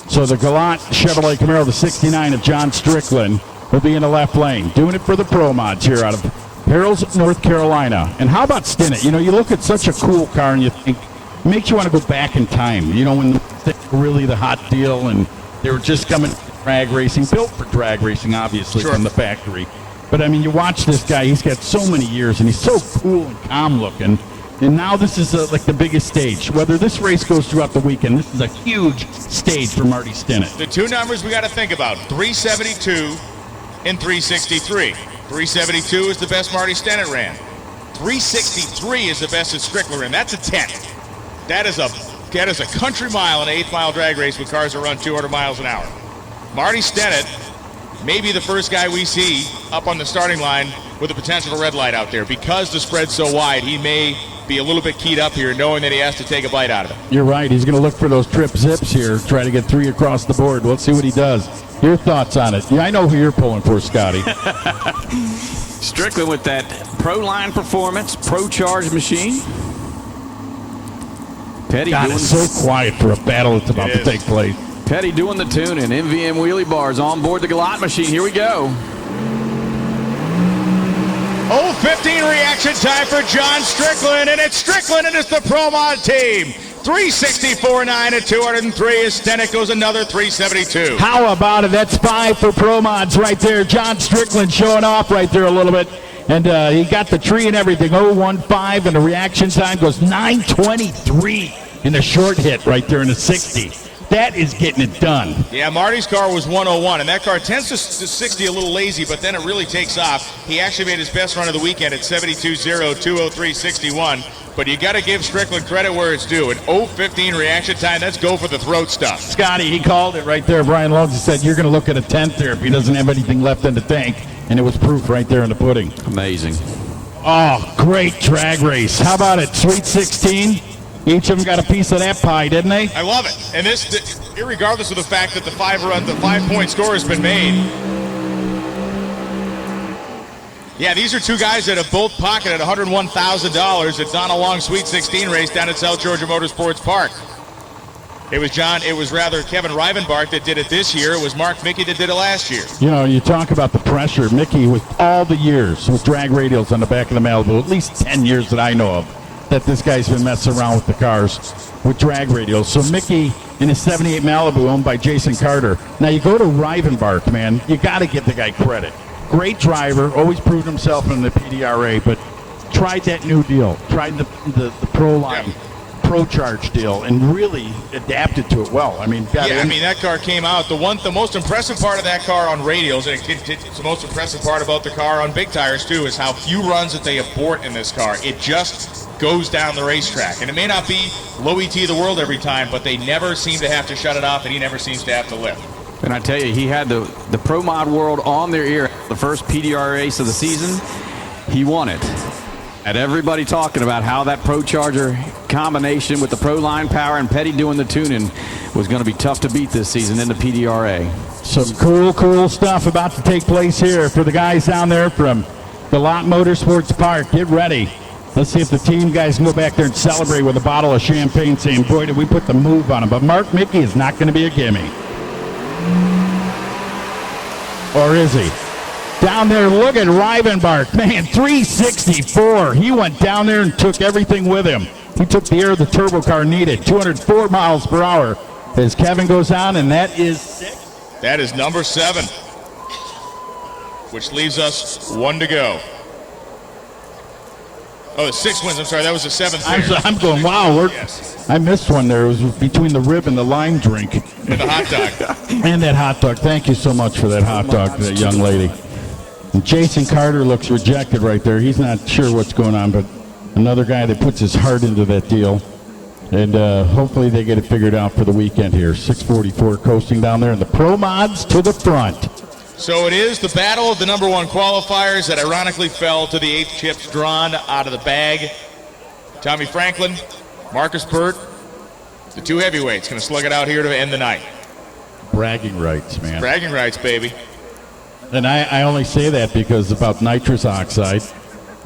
So the Galant Chevrolet Camaro, the 69 of John Strickland, will be in the left lane. Doing it for the Pro Mods here out of Harrells, North Carolina. And how about Stennett? You know, you look at such a cool car and you think, it makes you want to go back in time. You know, when they were really the hot deal and they were just coming to drag racing, built for drag racing, obviously, from the factory. But, I mean, you watch this guy. He's got so many years, and he's so cool and calm looking. And now this is like the biggest stage. Whether this race goes throughout the weekend, this is a huge stage for Marty Stennett. The two numbers we got to think about, 372 and 363. 372 is the best Marty Stennett ran. 363 is the best that Strickler ran. That's a 10. That is a country mile in an 8th mile drag race with cars that run 200 miles an hour. Marty Stennett may be the first guy we see up on the starting line with the potential of a red light out there. Because the spread's so wide, he may be a little bit keyed up here, knowing that he has to take a bite out of it. You're right. He's going to look for those trip zips here, try to get 3 across the board. Let's see what he does. Your thoughts on it? Yeah, I know who you're pulling for, Scotty. Strickland with that Pro Line Performance Pro Charge machine. Petty God, doing it's so quiet for a battle that's about to take place. Petty doing the tuning. MVM wheelie bars on board the Galant machine. Here we go. 0:15 reaction time for John Strickland, and it's Strickland and it's the Pro Mod team. 364.9 at 203 as Stennett goes another 372. How about it? That's 5 for Pro Mods right there. John Strickland showing off right there a little bit. And he got the tree and everything. 0.15, and the reaction time goes 9:23 in the short hit right there in the 60. That is getting it done. Yeah, Marty's car was 101, and that car tends to 60 a little lazy, but then it really takes off. He actually made his best run of the weekend at 72.0, 203.61. But you got to give Strickland credit where it's due. An 0.15 reaction time, that's go for the throat stuff. Scotty, he called it right there. Brian Lonesy said, you're going to look at a 10th there if he doesn't have anything left in the tank. And it was proof right there in the pudding. Amazing. Oh, great drag race. How about it? Sweet 16. Each of them got a piece of that pie, didn't they? I love it. And this, irregardless of the fact that the 5-point score has been made. Yeah, these are two guys that have both pocketed $101,000 at Donna Long's Sweet 16 race down at South Georgia Motorsports Park. It was Kevin Rivenbark that did it this year. It was Mark Mickey that did it last year. You know, you talk about the pressure. Mickey, with all the years with drag radials on the back of the Malibu, at least 10 years that I know of, that this guy's been messing around with the cars with drag radials. So Mickey in his 78 Malibu owned by Jason Carter. Now you go to Rivenbark, man, you got to give the guy credit. Great driver, always proved himself in the PDRA, but tried that new deal, tried the Pro Line, Pro Charge deal, and really adapted to it well. I mean, that car came out. The most impressive part of that car on radials, and it's the most impressive part about the car on big tires too, is how few runs that they abort in this car. It just goes down the racetrack, and it may not be low ET of the world every time, but they never seem to have to shut it off, and he never seems to have to lift. And I tell you, he had the Pro Mod world on their ear. The first PDR race of the season, he won it. And everybody talking about how that Pro Charger combination with the Pro Line power and Petty doing the tuning was going to be tough to beat this season in the PDRA. Some cool stuff about to take place here for the guys down there from the Lot Motorsports Park. Get ready. Let's see if the team guys can go back there and celebrate with a bottle of champagne, saying, boy, did we put the move on him. But Mark Mickey is not going to be a gimme. Or is he? Down there, look at Rivenbark. Man, 364. He went down there and took everything with him. He took the air the turbo car needed. 204 miles per hour as Kevin goes on, and that is 6. That is number 7, which leaves us 1 to go. Oh, 6 wins. I'm sorry, that was the 7th. I'm going, wow. I missed one there. It was between the rib and the lime drink. And the hot dog. And that hot dog. Thank you so much for that hot dog, that young lady. And Jason Carter looks rejected right there. He's not sure what's going on, but another guy that puts his heart into that deal. And hopefully they get it figured out for the weekend here. 644 coasting down there, and the Pro Mods to the front. So it is the battle of the number 1 qualifiers that ironically fell to the 8th chips drawn out of the bag. Tommy Franklin, Marcus Burt, the 2 heavyweights going to slug it out here to end the night. Bragging rights, man. Bragging rights, baby. And I only say that because about nitrous oxide.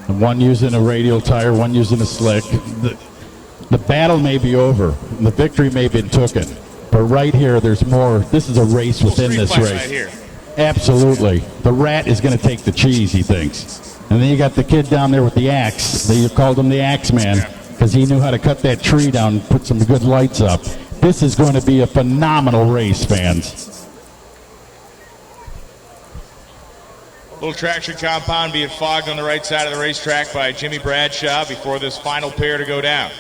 One using a radial tire, one using a slick. The battle may be over. The victory may have been taken. But right here, there's more. This is a race within this race. Right here. Absolutely. The rat is going to take the cheese, he thinks. And then you got the kid down there with the axe. You called him the Axe Man because he knew how to cut that tree down and put some good lights up. This is going to be a phenomenal race, fans. Little traction compound being fogged on the right side of the racetrack by Jimmy Bradshaw before this final pair to go down.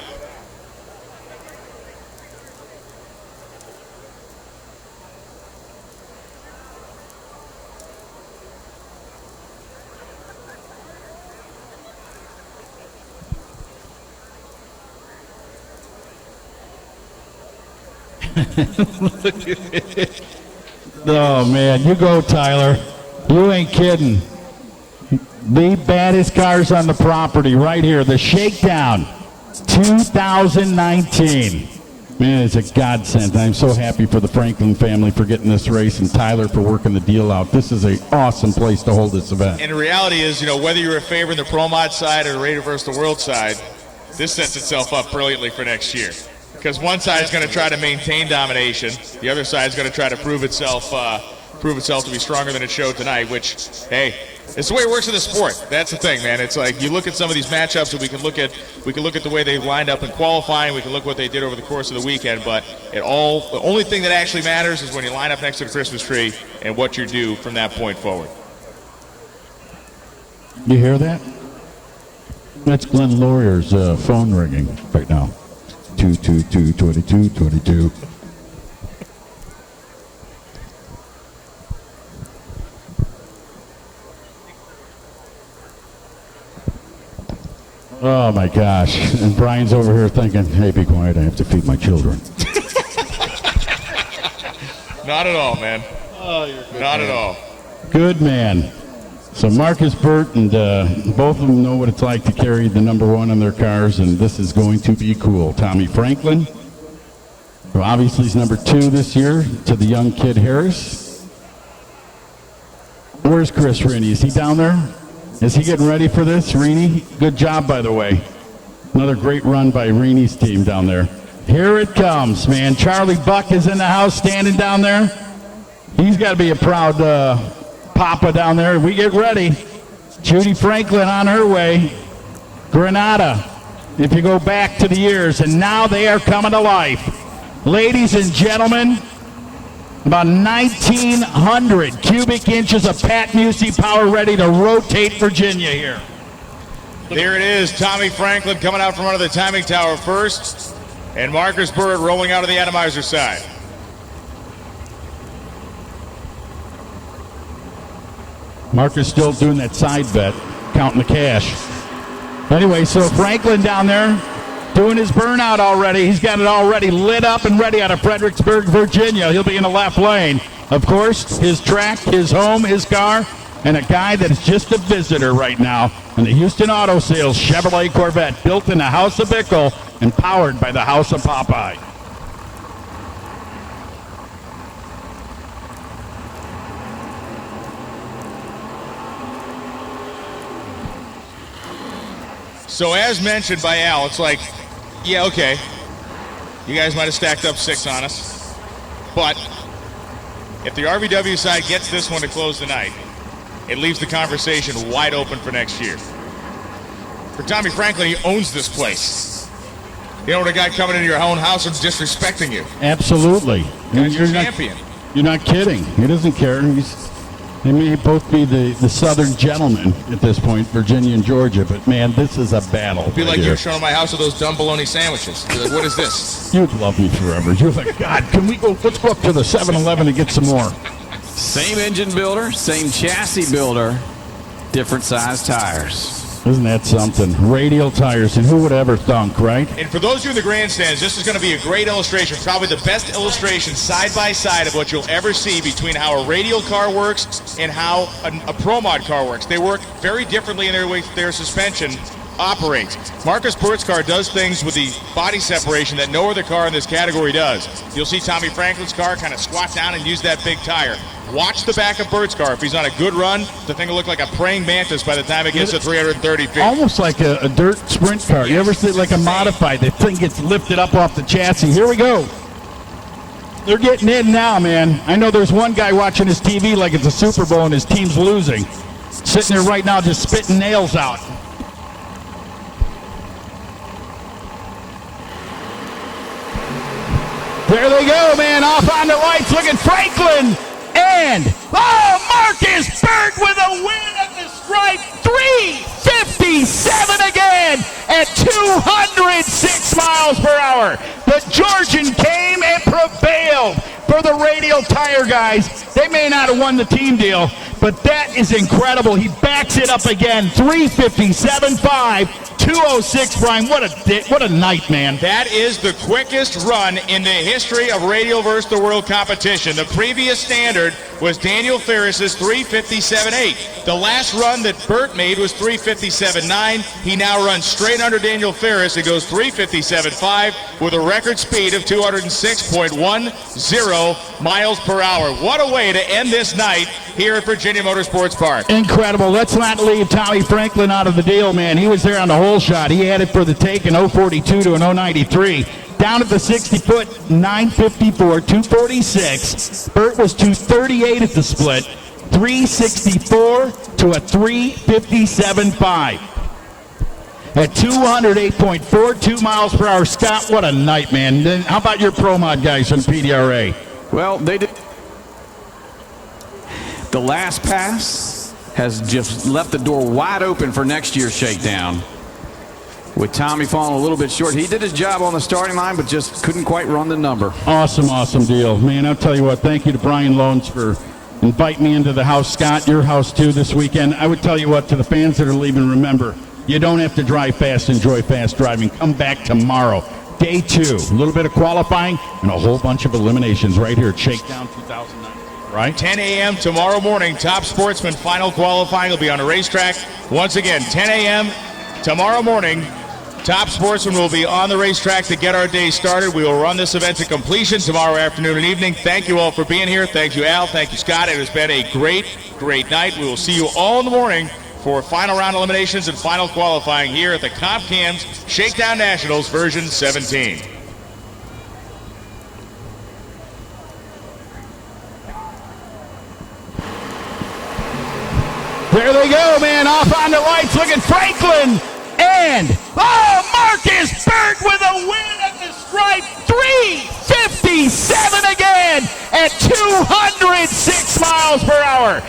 Oh, man. You go, Tyler. You ain't kidding. The baddest cars on the property right here. The Shakedown 2019. Man, it's a godsend. I'm so happy for the Franklin family for getting this race and Tyler for working the deal out. This is an awesome place to hold this event. And the reality is, whether you're a favor in the Pro Mod side or the Raider versus the World side, this sets itself up brilliantly for next year. Because one side is going to try to maintain domination. The other side is going to try to prove itself to be stronger than it showed tonight, which, hey, it's the way it works in the sport. That's the thing, man. It's like you look at some of these matchups and we can look at the way they lined up in qualifying, we can look what they did over the course of the weekend, but the only thing that actually matters is when you line up next to the Christmas tree and what you do from that point forward. You hear that? That's Glenn Laurier's phone ringing right now. 222-2222. Oh, my gosh. And Brian's over here thinking, hey, be quiet. I have to feed my children. Not at all, man. Not at all. Good man. So Marcus Burt and both of them know what it's like to carry the number one on their cars, and this is going to be cool. Tommy Franklin, who obviously is number 2 this year, to the young kid Harris. Where's Chris Rini? Is he down there? Is he getting ready for this? Rini, good job, by the way. Another great run by Rini's team down there. Here it comes, man. Charlie Buck is in the house standing down there. He's got to be a proud papa down there. We get ready. Judy Franklin on her way. Granada, if you go back to the years, and now they are coming to life. Ladies and gentlemen, about 1,900 cubic inches of Pat Musey power ready to rotate Virginia here. There it is. Tommy Franklin coming out from under the timing tower first, and Marcus Burt rolling out of the atomizer side. Marcus still doing that side bet, counting the cash. Anyway, so Franklin down there doing his burnout already. He's got it already lit up and ready out of Fredericksburg, Virginia. He'll be in the left lane. Of course, his track, his home, his car, and a guy that is just a visitor right now in the Houston Auto Sales Chevrolet Corvette, built in the House of Bickle and powered by the House of Popeye. So as mentioned by Al, it's like, yeah, okay, you guys might have stacked up 6 on us, but if the RVW side gets this one to close the night, it leaves the conversation wide open for next year. For Tommy Franklin, he owns this place. You don't want a guy coming into your own house and disrespecting you. Absolutely. Guy's your champion. You're not kidding. He doesn't care. They may both be the southern gentlemen at this point, Virginia and Georgia, but man, this is a battle. It'd be like you're showing my house with those dumb bologna sandwiches. You're like, what is this? You'd love me forever. You're like, God, can we go? Let's go up to the 7-Eleven and get some more. Same engine builder, same chassis builder, different size tires. Isn't that something? Radial tires, and who would ever thunk, right? And for those of you in the grandstands, this is going to be a great illustration, probably the best illustration side by side of what you'll ever see between how a radial car works and how a Pro Mod car works. They work very differently in their way their suspension operates. Marcus Burt's car does things with the body separation that no other car in this category does. You'll see Tommy Franklin's car kind of squat down and use that big tire. Watch the back of Burt's car. If he's on a good run, the thing will look like a praying mantis by the time it gets to 330 feet. Almost like a dirt sprint car. You ever see like a modified? The thing gets lifted up off the chassis. Here we go. They're getting in now, man. I know there's one guy watching his TV like it's a Super Bowl and his team's losing. Sitting there right now just spitting nails out. There they go, man. Off on the lights. Look at Franklin. And, Marcus Burt with a win at the stripe. 357 again at 206 miles per hour. The Georgian came and prevailed for the radial tire guys. They may not have won the team deal, but that is incredible. He backs it up again. 357.5. 206, Brian. What a night, man. That is the quickest run in the history of Radial vs. the World competition. The previous standard was Daniel Ferris's 357.8. The last run that Burt made was 357.9. He now runs straight under Daniel Ferris. It goes 357.5 with a record speed of 206.10 miles per hour. What a way to end this night here at Virginia Motorsports Park. Incredible. Let's not leave Tommy Franklin out of the deal, man. He was there on the whole shot. He had it for the take in 042 to an 093. Down at the 60-foot, 954, 246. Burt was 238 at the split, 364 to a 357.5. At 208.42 miles per hour. Scott, what a night, man. Then how about your Pro Mod guys from PDRA? Well, they did. The last pass has just left the door wide open for next year's shakedown. With Tommy falling a little bit short. He did his job on the starting line, but just couldn't quite run the number. Awesome deal. Man, I'll tell you what, thank you to Brian Loans for inviting me into the house. Scott, your house too this weekend. I would tell you what, to the fans that are leaving, remember, You don't have to drive fast, enjoy fast driving. Come back tomorrow. Day 2, a little bit of qualifying and a whole bunch of eliminations right here at Shakedown 2019, right? 10 a.m. tomorrow morning, Top Sportsman final qualifying will be on the racetrack. Once again, 10 a.m. tomorrow morning, Top Sportsman will be on the racetrack to get our day started. We will run this event to completion tomorrow afternoon and evening. Thank you all for being here. Thank you, Al. Thank you, Scott. It has been a great, great night. We will see you all in the morning for final round eliminations and final qualifying here at the Comp Cam's Shakedown Nationals version 17. There they go, man, off on the lights. Look at Franklin. And, Marcus Burt with a win at the stripe. 3:57 again at 206 miles per hour.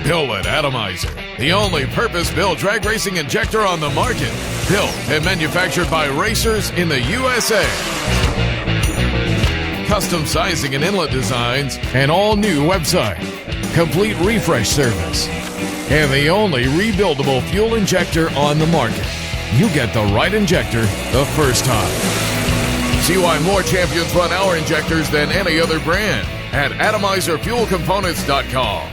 Built Atomizer, the only purpose-built drag racing injector on the market. Built and manufactured by racers in the USA. Custom sizing and inlet designs, an all-new website, complete refresh service, and the only rebuildable fuel injector on the market. You get the right injector the first time. See why more champions run our injectors than any other brand at atomizerfuelcomponents.com.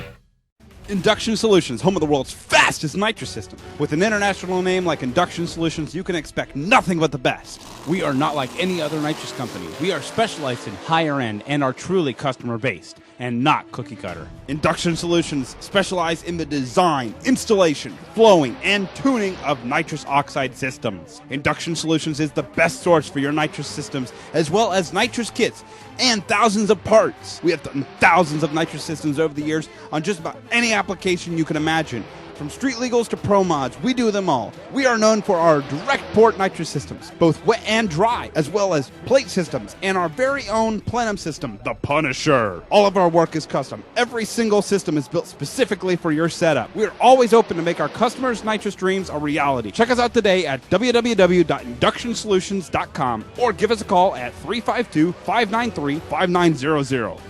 Induction Solutions, home of the world's fastest nitrous system. With an international name like Induction Solutions, you can expect nothing but the best. We are not like any other nitrous company. We are specialized in higher end and are truly customer based and not cookie cutter. Induction Solutions specialize in the design, installation, flowing, and tuning of nitrous oxide systems. Induction Solutions is the best source for your nitrous systems as well as nitrous kits and thousands of parts. We have done thousands of nitrous systems over the years on just about any application you can imagine. From street legals to pro mods, we do them all. We are known for our direct port nitrous systems, both wet and dry, as well as plate systems, and our very own plenum system, the Punisher. All of our work is custom. Every single system is built specifically for your setup. We are always open to make our customers' nitrous dreams a reality. Check us out today at www.inductionsolutions.com or give us a call at 352-593-5900.